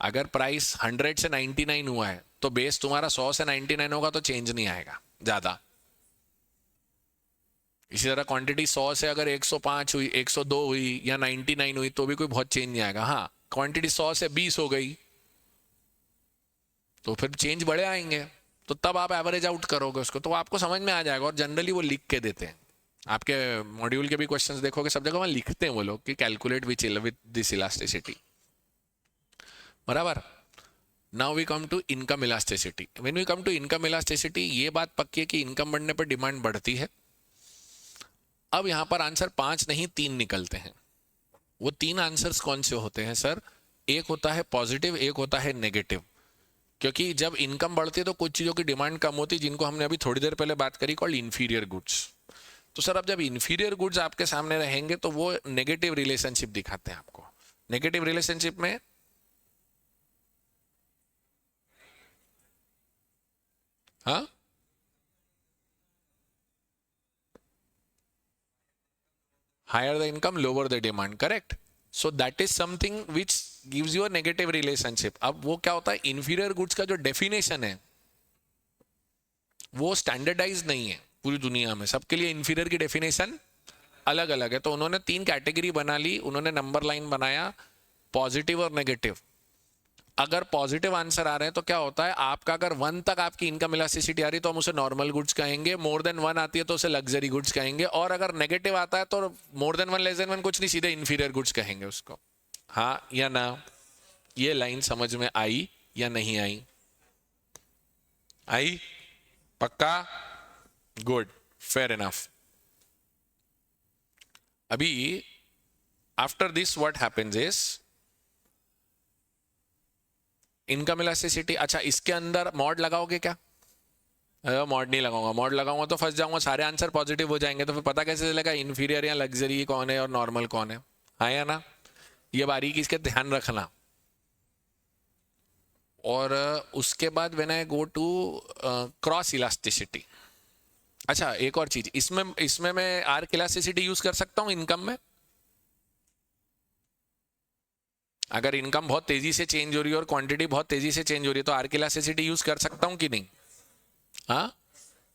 [SPEAKER 1] अगर प्राइस 100 से 99 हुआ है तो बेस तुम्हारा 100 से 99 होगा, तो चेंज नहीं आएगा ज्यादा। इसी तरह क्वांटिटी 100 से अगर 105 हुई, 102 हुई या 99 हुई तो भी कोई बहुत चेंज नहीं आएगा। हाँ, क्वांटिटी 100 से 20 हो गई तो फिर चेंज बड़े आएंगे, तो तब आप एवरेज आउट करोगे उसको, तो आपको समझ में आ जाएगा। और जनरली वो लिख के देते हैं, आपके मॉड्यूल के भी क्वेश्चंस देखोगे सब जगह वहां लिखते हैं वो लोग कि कैलकुलेट विद दिस इलास्टिसिटी, बराबर। Now we come to income elasticity. When we come to income elasticity, ये बात पक्की है कि इनकम बढ़ने पर डिमांड बढ़ती है। अब यहां पर आंसर 5 नहीं 3 निकलते हैं। वो 3 आंसर्स कौन से होते हैं सर? एक होता है पॉजिटिव, एक होता है नेगेटिव। क्योंकि जब इनकम बढ़ती है तो कुछ चीजों की डिमांड कम होती है, जिनको हमने अभी थोड़ी देर पहले बात करी, कॉल्ड इंफीरियर गुड्स। तो सर अब जब इंफीरियर गुड्स आपके सामने रहेंगे तो वो नेगेटिव रिलेशनशिप दिखाते हैं आपको। नेगेटिव रिलेशनशिप में हाँ, higher the income, lower the demand, correct? So that is something which gives you a negative relationship. अब वो क्या होता है, inferior goods का जो definition है वो standardized नहीं है। पूरी दुनिया में, सबके लिए इंफीरियर की डेफिनेशन अलग अलग है। तो उन्होंने 3 कैटेगरी बना ली, उन्होंने नंबर लाइन बनाया, पॉजिटिव और नेगेटिव। अगर पॉजिटिव आंसर आ रहे हैं तो क्या होता है, आपका अगर 1 तक आपकी इनकम इलास्टिसिटी आ रही है तो हम उसे नॉर्मल गुड्स कहेंगे, मोर देन 1 आती है तो उसे लग्जरी गुड्स कहेंगे, और अगर नेगेटिव आता है तो मोर देन 1 लेस देन 1 कुछ नहीं, सीधे इंफीरियर गुड्स कहेंगे उसको। हाँ या ना? ये लाइन समझ में आई या नहीं आई? आई? पक्का? Good, fair enough. अभी after this what happens is income elasticity. अच्छा, इसके अंदर मॉड लगाओगे क्या? मॉड नहीं लगाऊंगा, मॉड लगाऊंगा तो फंस जाऊंगा, सारे आंसर पॉजिटिव हो जाएंगे, तो फिर पता कैसे चलेगा इंफीरियर या लग्जरी कौन है और नॉर्मल कौन है? हाँ या ना? ये बारीकी इसके ध्यान रखना। और उसके बाद when I go to cross elasticity. अच्छा, एक और चीज, इसमें मैं आर्क इलास्टिसिटी यूज कर सकता हूं इनकम में? अगर इनकम बहुत तेजी से चेंज हो रही है और क्वांटिटी बहुत तेजी से चेंज हो रही है तो आर्क इलास्टिसिटी यूज कर सकता हूं कि नहीं? हाँ,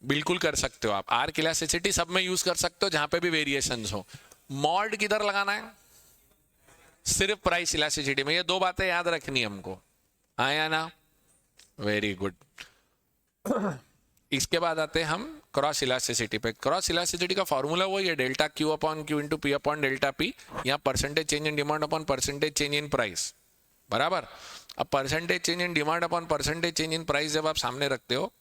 [SPEAKER 1] बिल्कुल कर सकते हो आप। आर्क इलास्टिसिटी सब में यूज कर सकते हो जहां पे भी वेरिएशंस हो। मॉड किधर लगाना है? सिर्फ प्राइस इलास्टिसिटी में। ये 2 बातें याद रखनी है हमको, हाँ या ना? Very good. इसके बाद आते हैं हम क्रॉस इलास्टिसिटी पे। क्रॉस इलास्टिसिटी का फॉर्मूला वही है, delta Q upon Q into P upon delta P, या percentage change in demand upon percentage change in price, बराबर। अब percentage change in demand upon percentage change in price जब आप सामने रखते हो,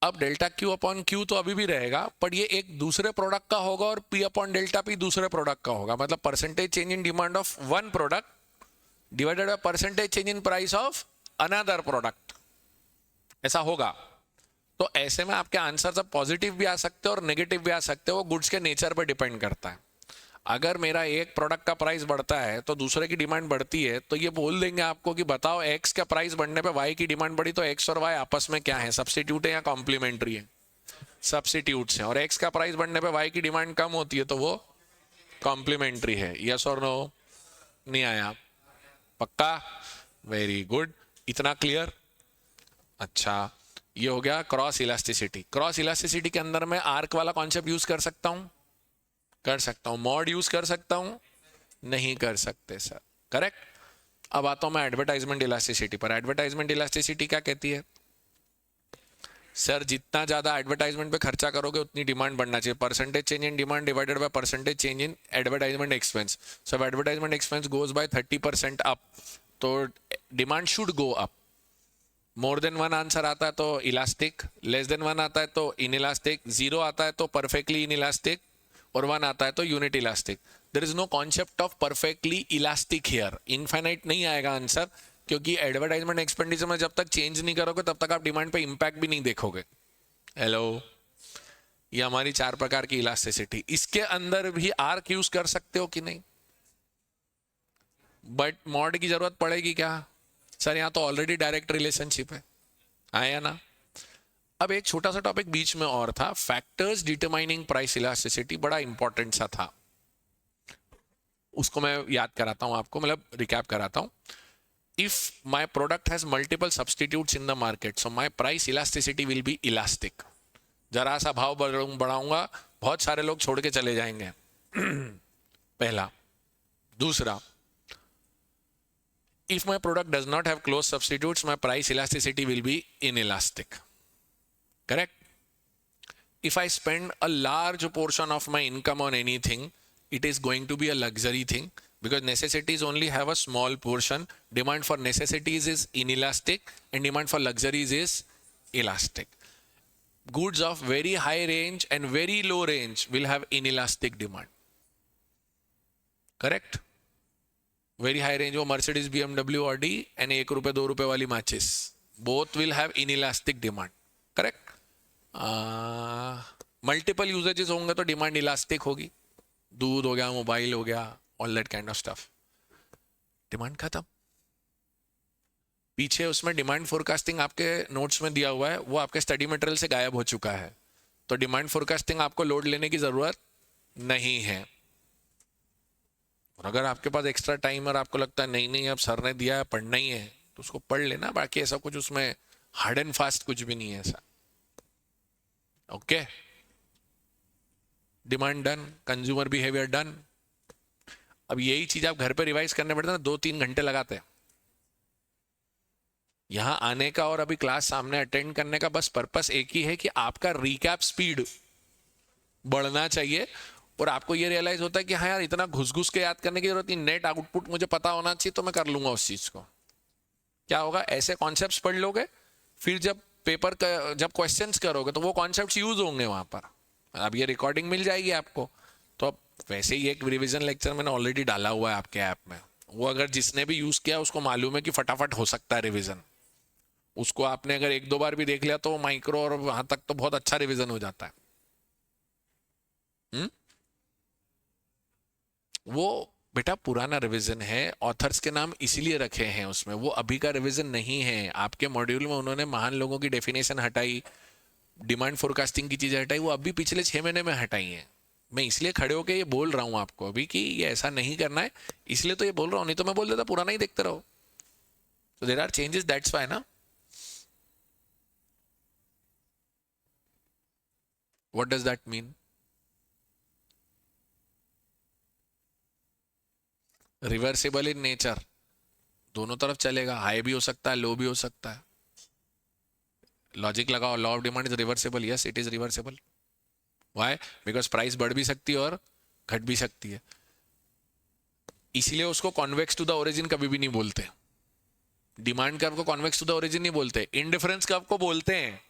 [SPEAKER 1] अब डेल्टा क्यू अपॉन क्यू तो अभी भी रहेगा, पर ये एक दूसरे प्रोडक्ट का होगा और पी अपॉन डेल्टा पी दूसरे प्रोडक्ट का होगा। मतलब percentage change in demand of one product divided by percentage change in price of another product, ऐसा होगा। तो ऐसे में आपके आंसर सब पॉजिटिव भी आ सकते हैं और नेगेटिव भी आ सकते हैं, वो गुड्स के नेचर पर डिपेंड करता है। अगर मेरा एक प्रोडक्ट का प्राइस बढ़ता है तो दूसरे की डिमांड बढ़ती है, तो ये बोल देंगे आपको कि बताओ एक्स का प्राइस बढ़ने पे वाई की डिमांड बढ़ी, तो एक्स और वाई आपस में क्या है, सब्स्टिट्यूट है या कॉम्प्लीमेंट्री है? सब्स्टिट्यूट्स हैं। और एक्स का प्राइस बढ़ने पे वाई की डिमांड कम होती है तो वो कॉम्प्लीमेंट्री है। यस और नो? नहीं आया? पक्का? वेरी गुड, इतना क्लियर? अच्छा, ये हो गया क्रॉस इलास्टिसिटी। क्रॉस इलास्टिसिटी के अंदर मैं आर्क वाला कॉन्सेप्ट यूज कर सकता हूं? कर सकता हूं। मॉड यूज कर सकता हूं? नहीं कर सकते सर, करेक्ट। अब आता हूं मैं एडवर्टाइजमेंट इलास्टिसिटी पर। एडवर्टाइजमेंट इलास्टिसिटी क्या कहती है? सर जितना ज्यादा एडवर्टाइजमेंट पे खर्चा करोगे उतनी डिमांड बढ़ना चाहिए। Percentage change in demand divided by percentage change in advertisement expense. So advertisement expense goes by 30% up, तो demand should go up. More than 1 answer आता है तो इलास्टिक, लेस देन 1 आता है तो इन इलास्टिक, 0 आता है तो परफेक्टली इन इलास्टिक, और 1 आता है तो unit elastic. There is no concept of perfectly elastic here. Infinite नहीं आएगा आंसर, क्योंकि एडवर्टाइजमेंट एक्सपेंडिचर में जब तक चेंज नहीं करोगे तब तक आप डिमांड पे इंपैक्ट भी नहीं देखोगे। हेलो, ये हमारी 4 प्रकार की इलास्टिसिटी। इसके अंदर भी आर्क यूज कर सकते हो कि नहीं? बट मॉड की जरूरत पड़ेगी क्या? सर यहाँ तो ऑलरेडी डायरेक्ट रिलेशनशिप है, आया ना? अब एक छोटा सा टॉपिक बीच में और था, फैक्टर्स डिटरमाइनिंग प्राइस इलास्टिसिटी, बड़ा इंपॉर्टेंट सा था, उसको मैं याद कराता हूं आपको, मतलब रिकैप कराता हूं। If my product has multiple substitutes in the market, so my price elasticity will be elastic. जरा सा भाव बढ़ाऊंगा, बहुत सारे लोग छोड़ के चले जाएंगे। पहला। दूसरा, if my product does not have close substitutes, my price elasticity will be inelastic. Correct? If I spend a large portion of my income on anything, it is going to be a luxury thing, because necessities only have a small portion. Demand for necessities is inelastic and demand for luxuries is elastic. Goods of very high range and very low range will have inelastic demand. Correct? Very high range वो Mercedes BMW Audi and 1 रुपए 2 रुपए वाली matches, both will have inelastic demand. Correct? Multiple usages होंगे तो demand elastic होगी। दूध हो गया, मोबाइल हो गया, all that kind of stuff, demand खत्म। पीछे उसमें डिमांड फोरकास्टिंग आपके नोट्स में दिया हुआ है, वो आपके स्टडी मटेरियल से गायब हो चुका है, तो डिमांड फोरकास्टिंग आपको लोड लेने की जरूरत नहीं है। और अगर आपके पास एक्स्ट्रा टाइम और आपको लगता है नहीं नहीं अब सर ने दिया है पढ़ना ही है, तो उसको पढ़ लेना, बाकी ऐसा कुछ उसमें हार्ड एंड फास्ट कुछ भी नहीं है ऐसा। Okay, demand done, consumer behaviour done. अब यही चीज आप घर पे रिवाइज करने पड़ते हैं ना, 2-3 घंटे लगाते हैं। यहां आने का और अभी क्लास सामने अटेंड करने का बस पर्पस एक ही है कि आपका रिकैप स्पीड बढ़ना चाहिए, और आपको ये रियलाइज होता है कि हाँ यार, इतना घुस घुस के याद करने की जरूरत नहीं, नेट आउटपुट मुझे पता होना चाहिए तो मैं कर लूंगा उस चीज को। क्या होगा, ऐसे कॉन्सेप्ट्स पढ़ लोगे, फिर जब पेपर का जब क्वेश्चंस करोगे तो वो कॉन्सेप्ट्स यूज होंगे वहां पर। अब ये रिकॉर्डिंग मिल जाएगी आपको, तो अब वैसे ही एक रिवीजन लेक्चर मैंने ऑलरेडी डाला हुआ है आपके ऐप में, वो अगर जिसने भी यूज किया उसको मालूम है कि फटाफट हो सकता है रिवीजन। उसको आपने अगर 1-2 बार भी देख लिया तो माइक्रो और वहां तक तो बहुत अच्छा रिवीजन हो जाता है। हुँ? वो बेटा पुराना रिवीजन है, ऑथर्स के नाम इसीलिए रखे हैं उसमें, वो अभी का रिवीजन नहीं है। आपके मॉड्यूल में उन्होंने महान लोगों की डेफिनेशन हटाई, डिमांड फोरकास्टिंग की चीजें हटाई, वो अभी पिछले 6 महीने में हटाई हैं। मैं इसलिए खड़े होके ये बोल रहा हूँ आपको अभी कि ये ऐसा नहीं करना है, इसलिए तो ये बोल रहा हूँ, नहीं तो मैं बोल देता पुराना ही देखते रहो। तो there are changes, that's why ना। What does that mean? Reversible in nature, दोनों तरफ चलेगा, हाई भी हो सकता है, लो भी हो सकता है। लॉजिक लगाओ, law of demand is reversible, yes it is reversible. Why? Because price बढ़ भी सकती है और घट भी सकती है, इसलिए उसको कॉन्वेक्स टू द ओरिजिन कभी भी नहीं बोलते। डिमांड कर्व को कॉन्वेक्स टू द ओरिजिन नहीं बोलते, इंडिफरेंस कर्व को बोलते हैं,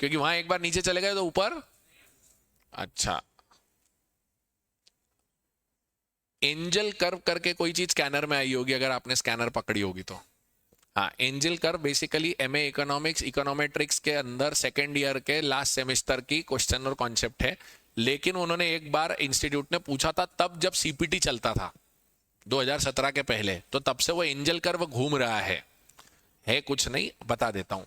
[SPEAKER 1] क्योंकि वहां एक बार नीचे चले गए तो ऊपर। अच्छा, एंजल कर्व करके कोई चीज स्कैनर में आई होगी अगर आपने स्कैनर पकड़ी होगी तो। हाँ, angel curve basically MA economics econometrics के अंदर सेकेंड ईयर के लास्ट सेमेस्टर की क्वेश्चन और कॉन्सेप्ट है, लेकिन उन्होंने एक बार इंस्टीट्यूट ने पूछा था तब जब सीपीटी चलता था 2017 के पहले, तो तब से वो एंजल कर्व घूम रहा है कुछ नहीं, बता देता हूं।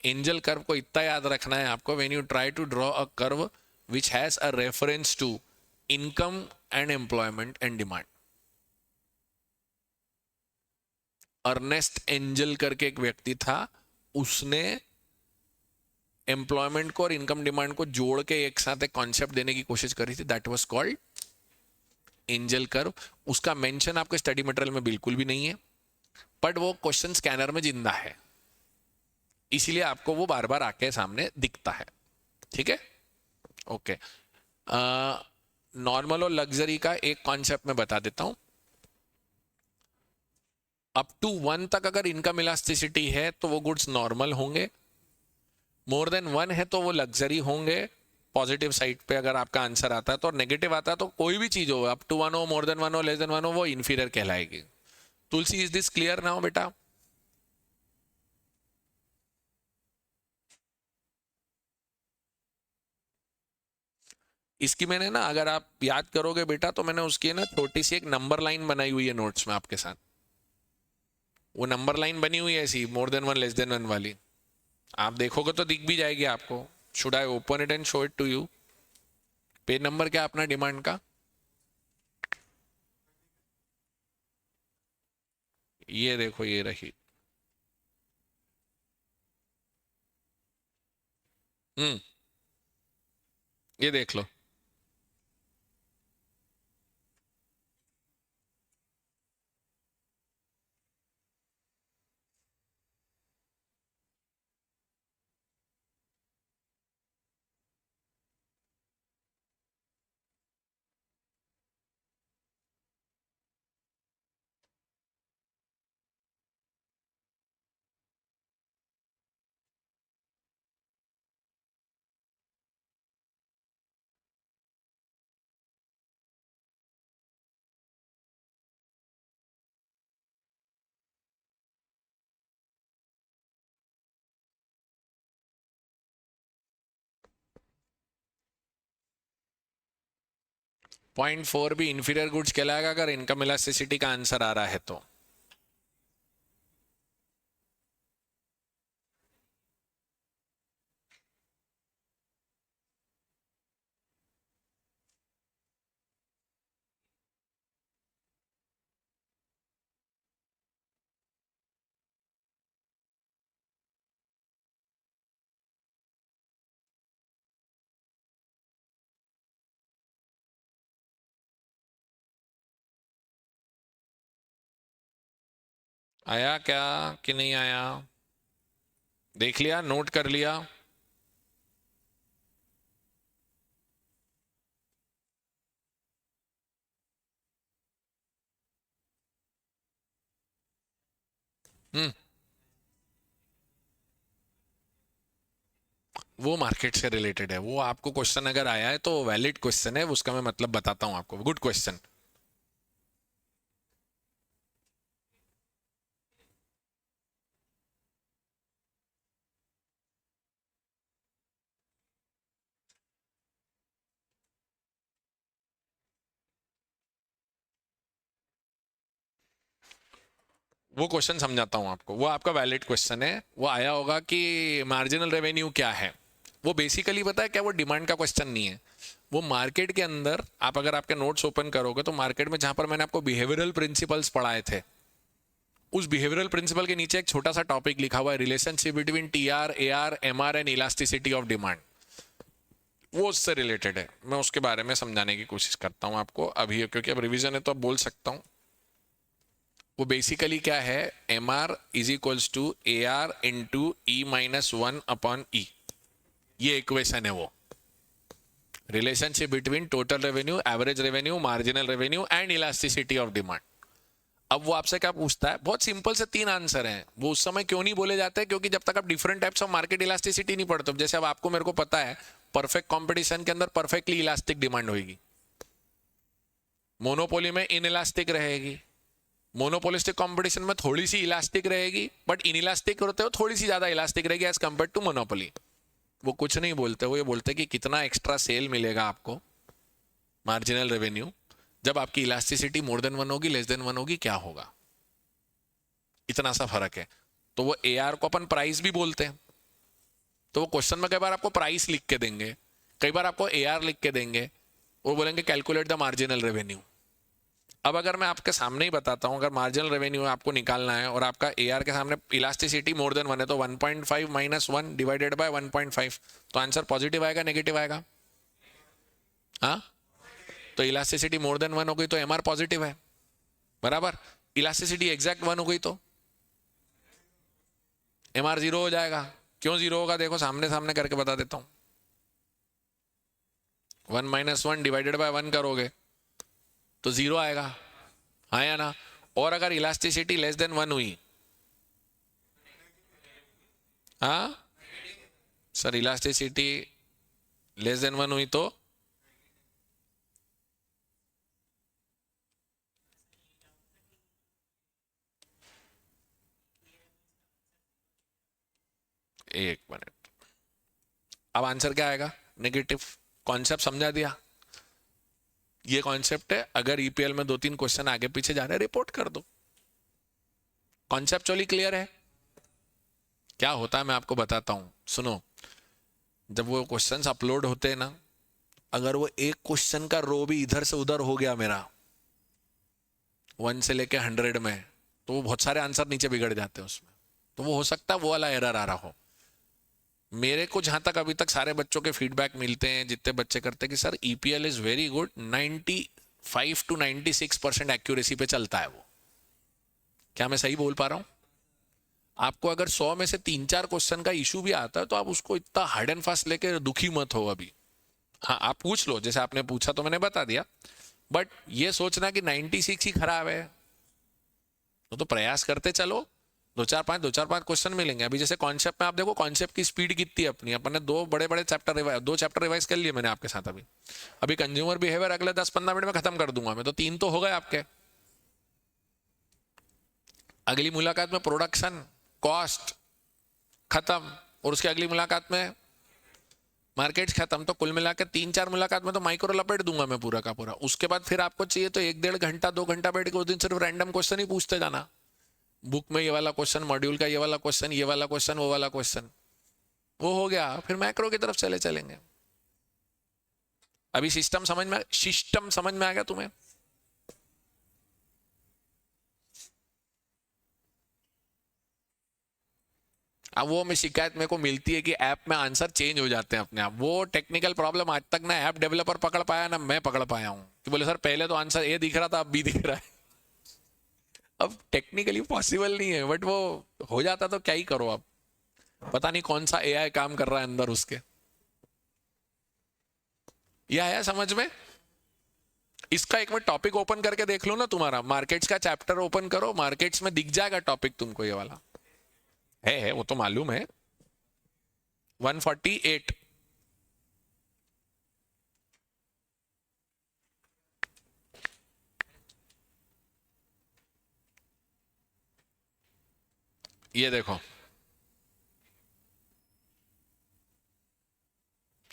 [SPEAKER 1] एंजल कर्व को इतना याद रखना है आपको, when you try to draw a curve which has a reference to income and employment and demand. Ernest Engel करके एक व्यक्ति था, उसने एम्प्लॉयमेंट को और इनकम डिमांड को जोड़ के एक साथ एक कॉन्सेप्ट देने की कोशिश करी थी, that was called angel curve. उसका मेंशन आपके स्टडी मटेरियल में बिल्कुल भी नहीं है, बट वो क्वेश्चन स्कैनर में जिंदा है, इसीलिए आपको वो बार बार आके सामने दिखता है। ठीक है, ओके। नॉर्मल और लग्जरी का एक कॉन्सेप्ट मैं बता देता हूं। अप टू 1 तक अगर इनकम इलास्टिसिटी है तो वो गुड्स नॉर्मल होंगे, मोर देन 1 है तो वो लग्जरी होंगे। पॉजिटिव साइड पे अगर आपका आंसर आता है तो, और नेगेटिव आता है तो कोई भी चीज हो, अप टू 1 हो, मोर देन 1 हो, लेस देन 1 हो, वो इंफीरियर कहलाएगी। Tulsi, is this clear now बेटा? इसकी मैंने ना, अगर आप याद करोगे बेटा, तो मैंने उसकी ना छोटी सी एक नंबर लाइन बनाई हुई है नोट्स में आपके साथ। वो नंबर लाइन बनी हुई है ऐसी, मोर देन 1 लेस देन 1 वाली, आप देखोगे तो दिख भी जाएगी आपको। Should I open it and show it to you? Page number क्या अपना डिमांड का? ये देखो, ये रही। ये देख लो। .4 भी इंफीरियर गुड्स कहलाएगा अगर इनकम इलास्टिसिटी का आंसर आ रहा है तो। आया क्या कि नहीं आया? देख लिया, नोट कर लिया? हम्म। वो मार्केट से रिलेटेड है, वो आपको क्वेश्चन अगर आया है तो वैलिड क्वेश्चन है, उसका मैं मतलब बताता हूं आपको। Good question. वो क्वेश्चन समझाता हूँ आपको, वो आपका वैलिड क्वेश्चन है। वो आया होगा कि मार्जिनल रेवेन्यू क्या है। वो बेसिकली पता है क्या, वो डिमांड का क्वेश्चन नहीं है। वो मार्केट के अंदर आप अगर आपके नोट्स ओपन करोगे तो मार्केट में जहां पर मैंने आपको बिहेवियरल प्रिंसिपल्स पढ़ाए थे, उस बिहेवियरल प्रिंसिपल के नीचे एक छोटा सा टॉपिक लिखा हुआ है, relationship between T R, A R, M R and elasticity of demand. वो उससे रिलेटेड है, मैं उसके बारे में समझाने की कोशिश करता हूँ आपको अभी, क्योंकि अब रिवीजन है तो अब बोल सकता हूँ। वो बेसिकली क्या है, M R is equals to A R into E minus one upon E. ये इक्वेशन है वो, relationship between total revenue, average revenue, marginal revenue and elasticity of demand. अब वो आपसे क्या पूछता है, बहुत सिंपल से तीन आंसर हैं। वो उस समय क्यों नहीं बोले जाते, क्योंकि जब तक आप different types of market elasticity नहीं पढ़ते। जैसे अब आपको मेरे को पता है परफेक्ट कंपटीशन के अंदर परफेक्टली इलास्टिक डिमांड होगी, मोनोपोली में इन इलास्टिक रहेगी, मोनोपोलिस्टिक कंपटीशन में थोड़ी सी इलास्टिक रहेगी, बट इन इलास्टिक होते हो थोड़ी सी ज्यादा इलास्टिक रहेगी एज कंपेयर टू मोनोपोली। वो कुछ नहीं बोलते, वो ये बोलते कि कितना एक्स्ट्रा सेल मिलेगा आपको, मार्जिनल रेवेन्यू, जब आपकी इलास्टिसिटी मोर देन वन होगी, लेस देन वन होगी, क्या होगा। इतना सा फर्क है। तो वो ए आर को अपन प्राइस भी बोलते हैं। तो वो क्वेश्चन में कई बार आपको प्राइस लिख के देंगे, कई बार आपको ए आर लिख के देंगे, वो बोलेंगे कैलकुलेट द मार्जिनल रेवेन्यू। अब अगर मैं आपके सामने ही बताता हूं, अगर मार्जिनल रेवेन्यू आपको निकालना है और आपका ए आर के सामने इलास्टिसिटी मोर देन वन है, तो 1.5 माइनस वन डिवाइडेड बाय 1.5, तो आंसर पॉजिटिव आएगा नेगेटिव आएगा? हाँ, तो इलास्टिसिटी मोर देन वन हो गई तो एम आर पॉजिटिव है, बराबर। इलास्टिसिटी एग्जैक्ट वन हो गई तो एम आर जीरो हो जाएगा। क्यों जीरो होगा, देखो सामने सामने करके बता देता हूं। 1 - 1 डिवाइडेड बाय 1 करोगे तो जीरो आएगा, हाँ या ना? और अगर इलास्टिसिटी लेस देन वन हुई, हाँ sir, elasticity less than one हुई तो एक मिनट, अब आंसर क्या आएगा, नेगेटिव। कॉन्सेप्ट समझा दिया? ये कॉन्सेप्ट है, अगर ईपीएल में दो तीन क्वेश्चन आगे पीछे जा रहे हैं रिपोर्ट कर दो। कॉन्सेप्चुअली क्लियर है? क्या होता है मैं आपको बताता हूं, सुनो। जब वो क्वेश्चंस अपलोड होते हैं ना, अगर वो एक क्वेश्चन का रो भी इधर से उधर हो गया मेरा 1 से लेके 100 में, तो वो बहुत सारे आंसर नीचे बिगड़ जाते हैं उसमें। तो वो हो सकता है वो वाला एरर आ रहा हो। मेरे को जहां तक अभी तक सारे बच्चों के फीडबैक मिलते हैं, जितने बच्चे करते हैं कि sir EPL is very good, 95 to 96% accuracy पे चलता है वो। क्या मैं सही बोल पा रहा हूं? आपको अगर 100 में से 3-4 क्वेश्चन का इशू भी आता है तो आप उसको इतना हार्ड एंड फास्ट लेके दुखी मत हो अभी। हाँ, आप पूछ लो, जैसे आपने पूछा तो मैंने बता दिया, बट ये सोचना कि 96 ही खराब है, तो प्रयास करते चलो। दो चार पांच क्वेश्चन मिलेंगे। अभी जैसे कॉन्सेप्ट में आप देखो, कॉन्सेप्ट की स्पीड कितनी है अपनी, अपन ने दो बड़े बड़े चैप्टर रिवाइज, 2 चैप्टर रिवाइज कर लिए मैंने आपके साथ। अभी अभी कंज्यूमर बिहेवियर अगले 10-15 मिनट में खत्म कर दूंगा मैं, तो 3 तो हो गए आपके। अगली मुलाकात में प्रोडक्शन कॉस्ट खत्म, और उसकी अगली मुलाकात में मार्केट खत्म। तो कुल मिला के 3-4 मुलाकात में तो माइक्रो लपेट दूंगा मैं पूरा का पूरा। उसके बाद फिर आपको चाहिए तो 1-1.5 घंटा 2 घंटा बैठ के उस दिन सिर्फ रैंडम क्वेश्चन ही पूछते जाना। बुक में ये वाला क्वेश्चन, मॉड्यूल का ये वाला क्वेश्चन, ये वाला क्वेश्चन, वो वाला क्वेश्चन, वो हो गया, फिर मैक्रो की तरफ चले चलेंगे। अभी सिस्टम समझ में आ गया तुम्हें? अब वो में शिकायत मेरे को मिलती है कि ऐप में आंसर चेंज हो जाते हैं अपने आप। वो टेक्निकल प्रॉब्लम आज तक ना ऐप डेवलपर पकड़ पाया ना मैं पकड़ पाया हूं, कि बोले सर पहले तो आंसर ए दिख रहा था अब बी दिख रहा है। अब टेक्निकली पॉसिबल नहीं है, बट वो हो जाता तो क्या ही करो आप, पता नहीं कौन सा एआई काम कर रहा है अंदर उसके। ये आया समझ में? इसका एक बार टॉपिक ओपन करके देख लो ना, तुम्हारा मार्केट्स का चैप्टर ओपन करो, मार्केट्स में दिख जाएगा टॉपिक तुमको ये वाला। है वो तो मालूम है। 148। ये देखो,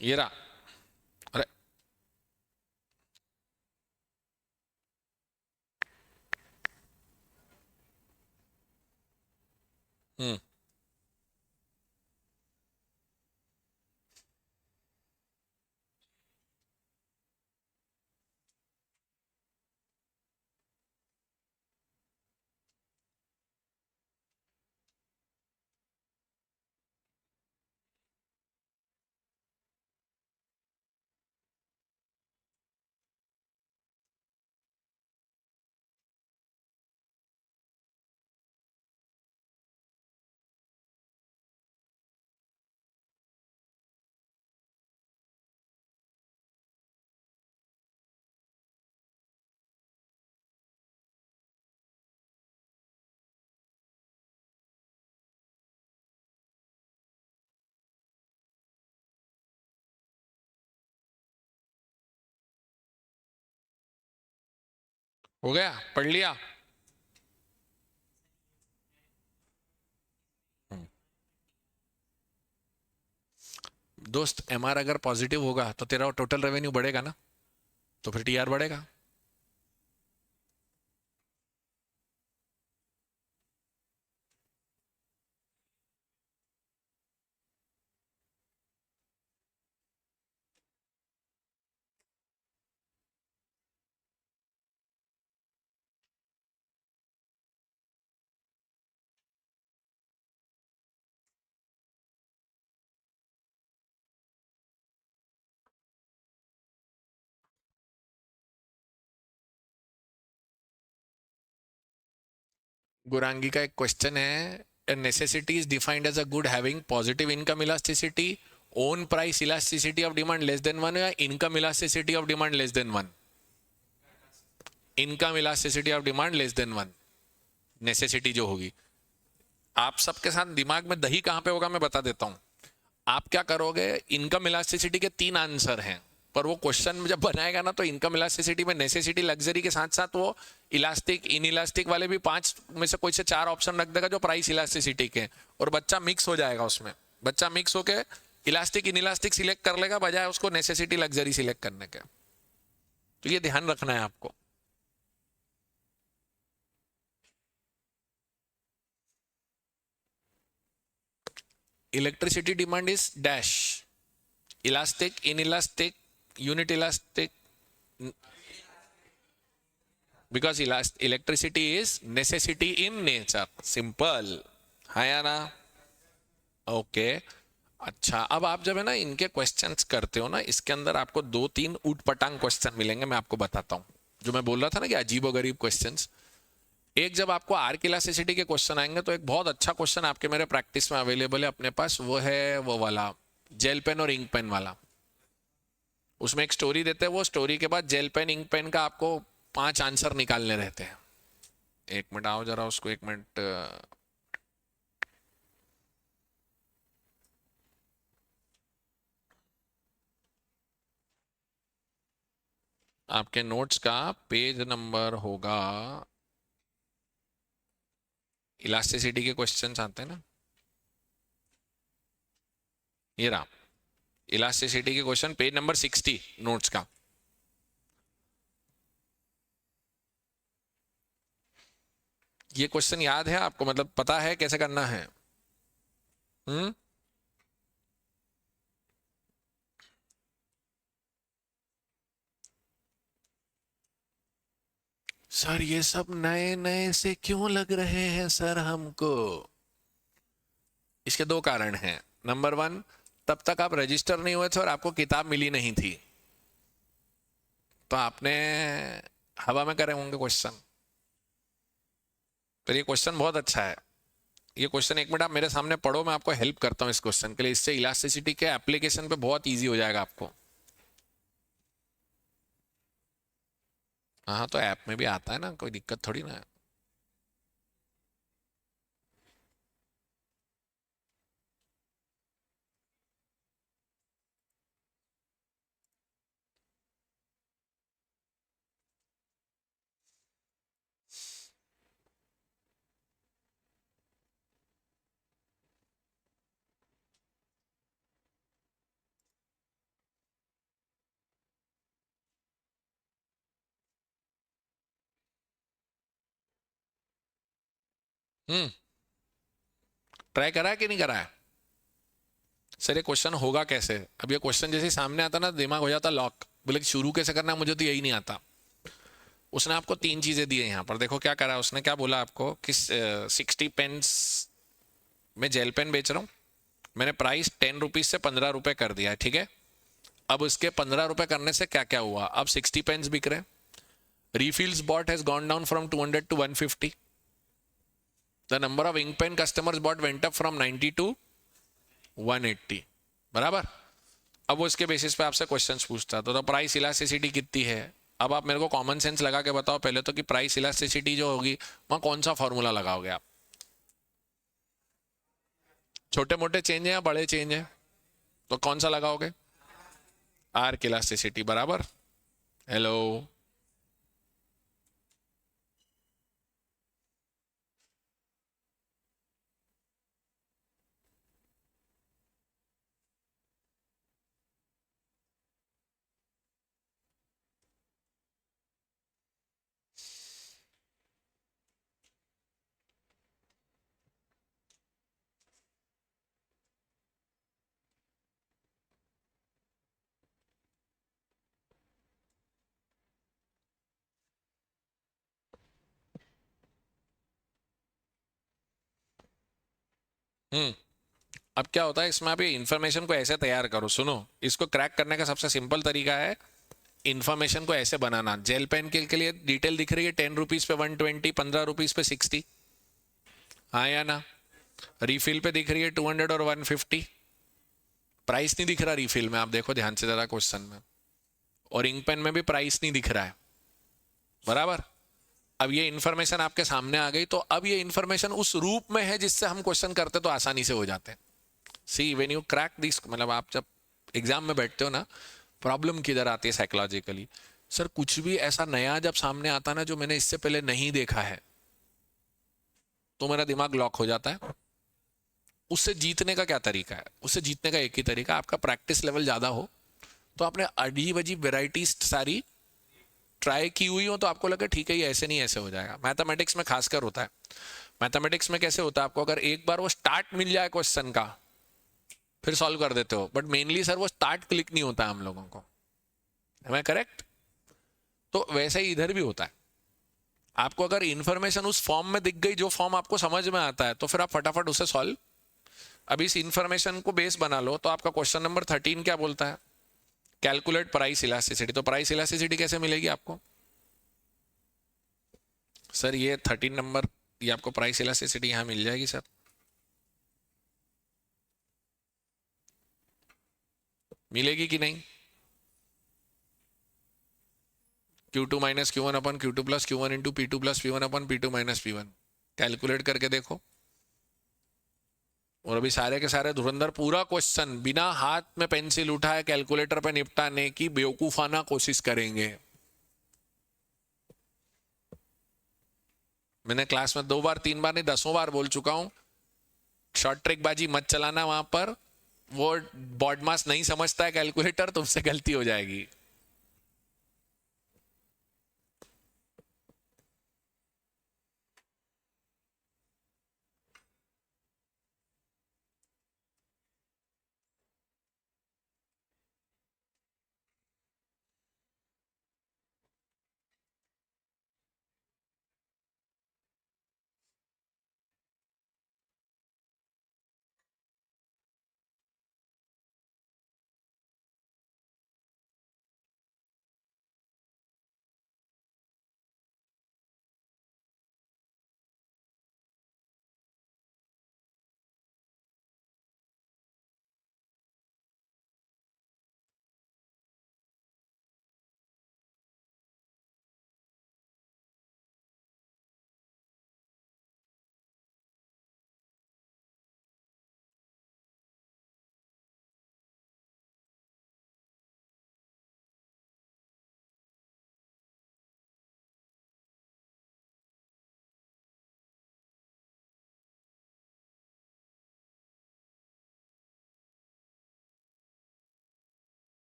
[SPEAKER 1] ये रहा। अरे हम्म, हो गया, पढ़ लिया। हम्म। दोस्त, एमआर अगर पॉजिटिव होगा तो तेरा टोटल रेवेन्यू बढ़ेगा ना, तो फिर टीआर बढ़ेगा। गुरांगी का एक क्वेश्चन है, necessity is defined as a good having positive income elasticity, own price elasticity of demand less than one, या income elasticity of demand less than one. Income elasticity of demand less than one necessity जो होगी। आप सबके साथ दिमाग में दही कहां पे होगा मैं बता देता हूं। आप क्या करोगे, इनकम इलास्टिसिटी के 3 आंसर हैं, पर वो क्वेश्चन जब बनाएगा ना तो इनकम इलास्टिसिटी में नेसेसिटी लग्जरी के साथ साथ वो इलास्टिक इन इलास्टिक वाले भी 5 में से कोई से 4 ऑप्शन रख देगा जो प्राइस इलास्टिसिटी के, और बच्चा मिक्स हो जाएगा उसमें। बच्चा मिक्स होके इलास्टिक इन इलास्टिक सिलेक्ट कर लेगा बजाय उसको नेसेसिटी लग्जरी सिलेक्ट करने के। तो ये ध्यान रखना है आपको। Electricity demand is dash, elastic in elastic unit elastic, because electricity is necessity in nature, simple है या ना? ओके अच्छा, अब आप जब है ना इनके क्वेश्चंस करते हो ना, इसके अंदर आपको 2-3 ऊट पटांग क्वेश्चन मिलेंगे, मैं आपको बताता हूँ। जो मैं बोल रहा था ना कि अजीबो गरीब क्वेश्चंस, एक जब आपको आर्क इलास्टिसिटी के क्वेश्चन आएंगे तो एक बहुत अच्छा क्वेश्चन आपके मेरे प्रैक्टिस में अवेलेबल है अपने पास, वो है वो वाला जेल पेन और इंक पेन वाला। उसमें एक स्टोरी देते हैं, वो स्टोरी के बाद जेल पेन इंक पेन का आपको 5 आंसर निकालने रहते हैं। एक मिनट आओ जरा, उसको एक मिनट। आपके नोट्स का पेज नंबर होगा, इलास्टिसिटी के क्वेश्चंस आते हैं ना, ये रहा इलास्टिसिटी के क्वेश्चन, पेज नंबर 60 नोट्स का। ये क्वेश्चन याद है आपको, मतलब पता है कैसे करना है? हम्म, सर ये सब नए नए से क्यों लग रहे हैं सर हमको? इसके 2 कारण हैं। नंबर 1, तब तक आप रजिस्टर नहीं हुए थे और आपको किताब मिली नहीं थी, तो आपने हवा में करे होंगे क्वेश्चन। पर ये क्वेश्चन बहुत अच्छा है। ये क्वेश्चन 1 मिनट आप मेरे सामने पढ़ो, मैं आपको हेल्प करता हूँ इस क्वेश्चन के लिए, इससे इलास्टिसिटी के एप्लीकेशन पे बहुत ईजी हो जाएगा आपको। हाँ हाँ, तो ऐप में भी आता है ना, कोई दिक्कत थोड़ी ना है। हम्म। ट्राई करा है कि नहीं करा है? सर ये क्वेश्चन होगा कैसे? अब ये क्वेश्चन जैसे सामने आता ना, दिमाग हो जाता लॉक, बोले कि शुरू कैसे करना है, मुझे तो यही नहीं आता। उसने आपको 3 चीजें दी है यहाँ पर, देखो क्या करा उसने, क्या बोला आपको कि 60 पेन्स में जेल पेन बेच रहा हूँ, मैंने प्राइस 10 रुपीज से 15 रुपए कर दिया है, ठीक है। अब उसके 15 रुपए करने से क्या क्या हुआ, अब 60 पेन्स बिक रहे हैं। refills bought has gone down from 200 to 150. The number of ink pen customers bought went up from 90 to 180. बराबर। अब वो इसके बेसिस पे आपसे क्वेश्चंस पूछता है, तो प्राइस इलास्टिसिटी कितनी है। अब आप मेरे को कॉमन सेंस लगा के बताओ पहले तो कि प्राइस इलास्टिसिटी जो होगी वहां कौन सा फॉर्मूला लगाओगे आप? छोटे मोटे चेंज है या बड़े चेंज है? तो कौन सा लगाओगे? आर्क इलास्टिसिटी, बराबर। हेलो। हम्म। अब क्या होता है इसमें, आप ये इन्फॉर्मेशन को ऐसे तैयार करो, सुनो। इसको क्रैक करने का सबसे सिंपल तरीका है इन्फॉर्मेशन को ऐसे बनाना। जेल पेन के लिए डिटेल दिख रही है, 10 रुपीज पे 120, 15 रुपीज पे 60, हाँ या ना। रिफिल पे दिख रही है 200 और 150। प्राइस नहीं दिख रहा रिफिल में, आप देखो ध्यान से जरा क्वेश्चन में। और इंक पेन में भी प्राइस नहीं दिख रहा है, बराबर। अब ये इन्फॉर्मेशन आपके सामने आ गई, तो अब ये इन्फॉर्मेशन उस रूप में है जिससे हम क्वेश्चन करते तो आसानी से हो जाते हैं। See when you crack this, मतलब आप जब एग्जाम में बैठते हो ना, प्रॉब्लम किधर आती है साइकोलॉजिकली। सर कुछ भी ऐसा नया जब सामने आता ना जो मैंने इससे पहले नहीं देखा है, तो मेरा दिमाग लॉक हो जाता है। उससे जीतने का क्या तरीका है? उससे जीतने का एक ही तरीका, आपका प्रैक्टिस लेवल ज्यादा हो, तो आपने अजीब अजीब वेराइटीज सारी ट्राई की हुई हो, तो आपको लगे ठीक है ये ऐसे नहीं ऐसे हो जाएगा। मैथमेटिक्स में खासकर होता है। मैथमेटिक्स में कैसे होता है, आपको अगर एक बार वो स्टार्ट मिल जाए क्वेश्चन का, फिर सॉल्व कर देते हो, बट मेनली सर वो स्टार्ट क्लिक नहीं होता हम लोगों को। है करेक्ट? तो वैसे ही इधर भी होता है। आपको अगर इन्फॉर्मेशन उस फॉर्म में दिख गई जो फॉर्म आपको समझ में आता है, तो फिर आप फटाफट उसे सॉल्व। अब इस इन्फॉर्मेशन को बेस बना लो, तो आपका क्वेश्चन नंबर 13 क्या बोलता है? Calculate price elasticity. तो प्राइस इलास्टिसिटी कैसे मिलेगी आपको? सर ये 13 नंबर, ये आपको प्राइस इलास्टिसिटी यहां मिल जाएगी सर। मिलेगी कि नहीं? Q2 माइनस क्यू वन अपन Q2 plus Q1 into P2 plus P1 अपन P2 माइनस P1। कैलकुलेट करके देखो। और अभी सारे के सारे धुरंधर पूरा क्वेश्चन बिना हाथ में पेंसिल उठाए कैलकुलेटर पे निपटाने की बेवकूफाना कोशिश करेंगे। मैंने क्लास में 2 बार 3 बार नहीं 10 बार बोल चुका हूं, शॉर्ट ट्रिक बाजी मत चलाना वहां पर। वो बॉडमास नहीं समझता है कैलकुलेटर, तुमसे गलती हो जाएगी।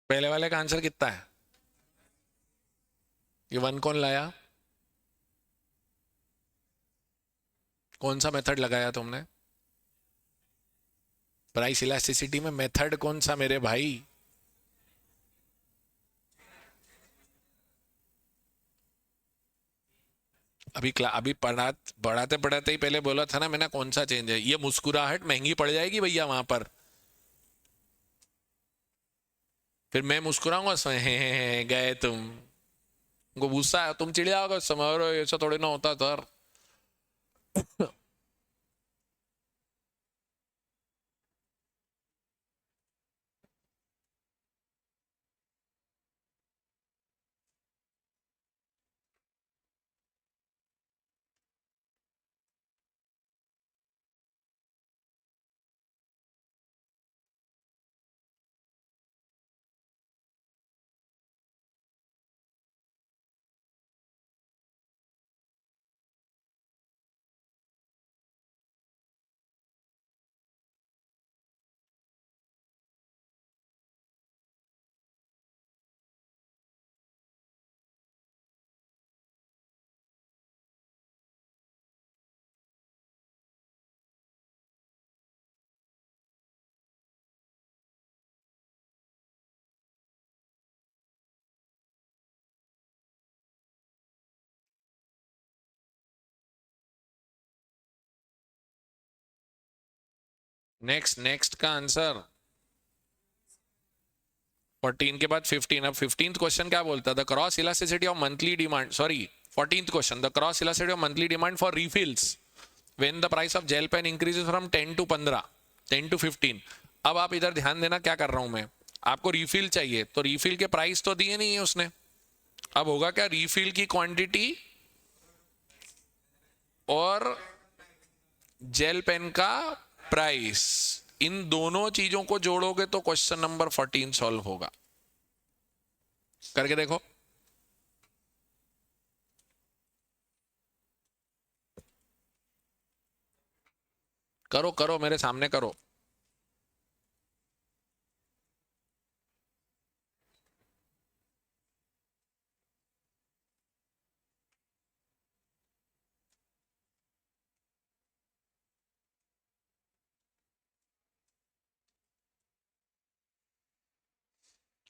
[SPEAKER 1] पहले वाले का आंसर कितना है? ये वन कौन लाया? कौन सा मेथड लगाया तुमने? प्राइस इलास्टिसिटी में मेथड कौन सा मेरे भाई? अभी पढ़ाते पढ़ाते ही पहले बोला था ना मैंने, कौन सा चेंज है? ये मुस्कुराहट महंगी पड़ जाएगी भैया वहां पर। फिर मैं मुस्कुराऊंगा गए तुम। उनको गुस्सा है, तुम चिढ़ जाओगे उस समय, "अरे, ऐसा थोड़ी ना होता सर।" नेक्स्ट नेक्स्ट का आंसर 14 के बाद 15। अब 15th क्वेश्चन क्या बोलता है? The cross elasticity of monthly demand, sorry 14th question, the cross elasticity of monthly demand for refills when the price of gel pen increases from 10 to 15, 10 to 15। अब आप इधर ध्यान देना क्या कर रहा हूं मैं। आपको रिफिल चाहिए तो रिफिल के प्राइस तो दिए नहीं है उसने। अब होगा क्या, रिफिल की क्वांटिटी और जेल पेन का प्राइस, इन दोनों चीजों को जोड़ोगे तो क्वेश्चन नंबर 14 सॉल्व होगा। करके देखो। करो करो, मेरे सामने करो।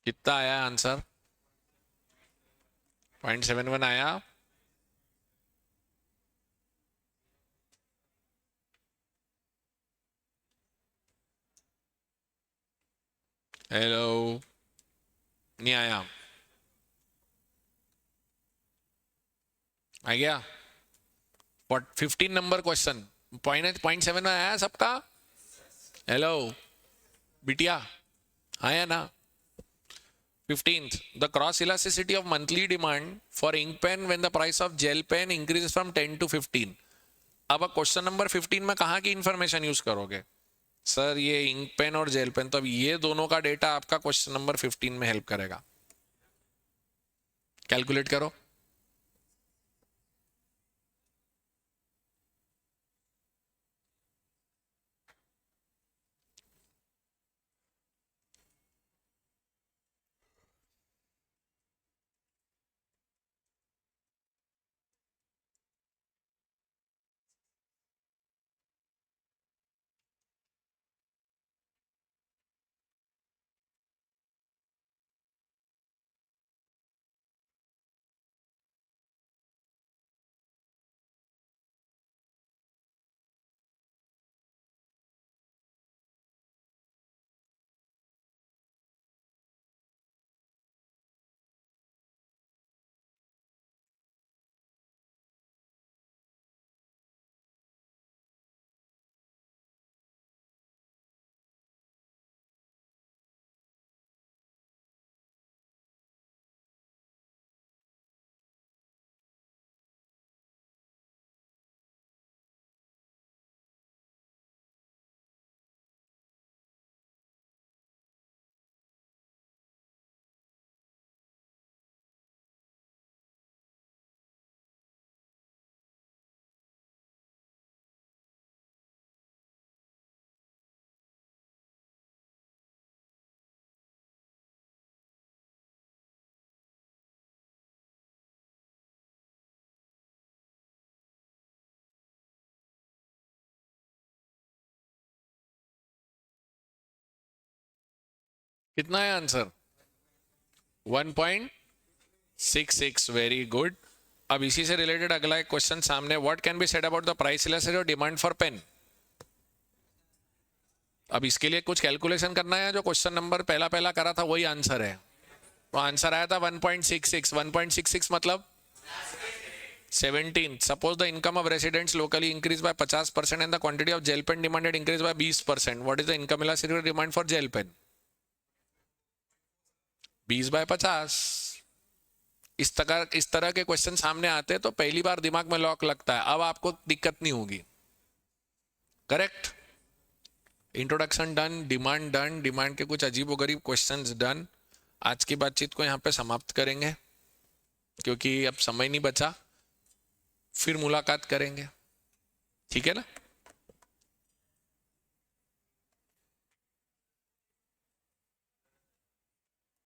[SPEAKER 1] कितना आया आंसर? 0.71 आया। हेलो, नहीं आया? आ गया? 15 नंबर क्वेश्चन 0.7 में आया सबका? हेलो बिटिया, आया ना? 15th, the cross elasticity of monthly demand for ink pen when the price of gel pen increases from 10 to 15। अब क्वेश्चन नंबर 15 में कहाँ की इंफॉर्मेशन यूज करोगे? सर ये इंक पेन और जेल पेन, तो अब ये दोनों का डेटा आपका क्वेश्चन नंबर 15 में हेल्प करेगा। कैलकुलेट करो। कितना है आंसर? 1.66. Very good. अब इसी से रिलेटेड अगला एक क्वेश्चन सामने. What can be said about the price elasticity और डिमांड फॉर पेन? अब इसके लिए कुछ कैलकुलेशन करना है. जो क्वेश्चन नंबर पहला पहला करा था वही आंसर है. तो आंसर आया था 1.66. 1.66 मतलब 17. Suppose the income of residents locally increased by 50% and the quantity of gel pen demanded increased by 20%. What is the income elasticity demand for gel pen? 20/50. इस तरह के क्वेश्चन सामने आते हैं तो पहली बार दिमाग में लॉक लगता है. अब आपको दिक्कत नहीं होगी. Correct. Introduction done, demand done, demand के कुछ अजीबोगरीब क्वेश्चंस डन. आज की बातचीत को यहाँ पे समाप्त करेंगे क्योंकि अब समय नहीं बचा. फिर मुलाकात करेंगे. ठीक है ना?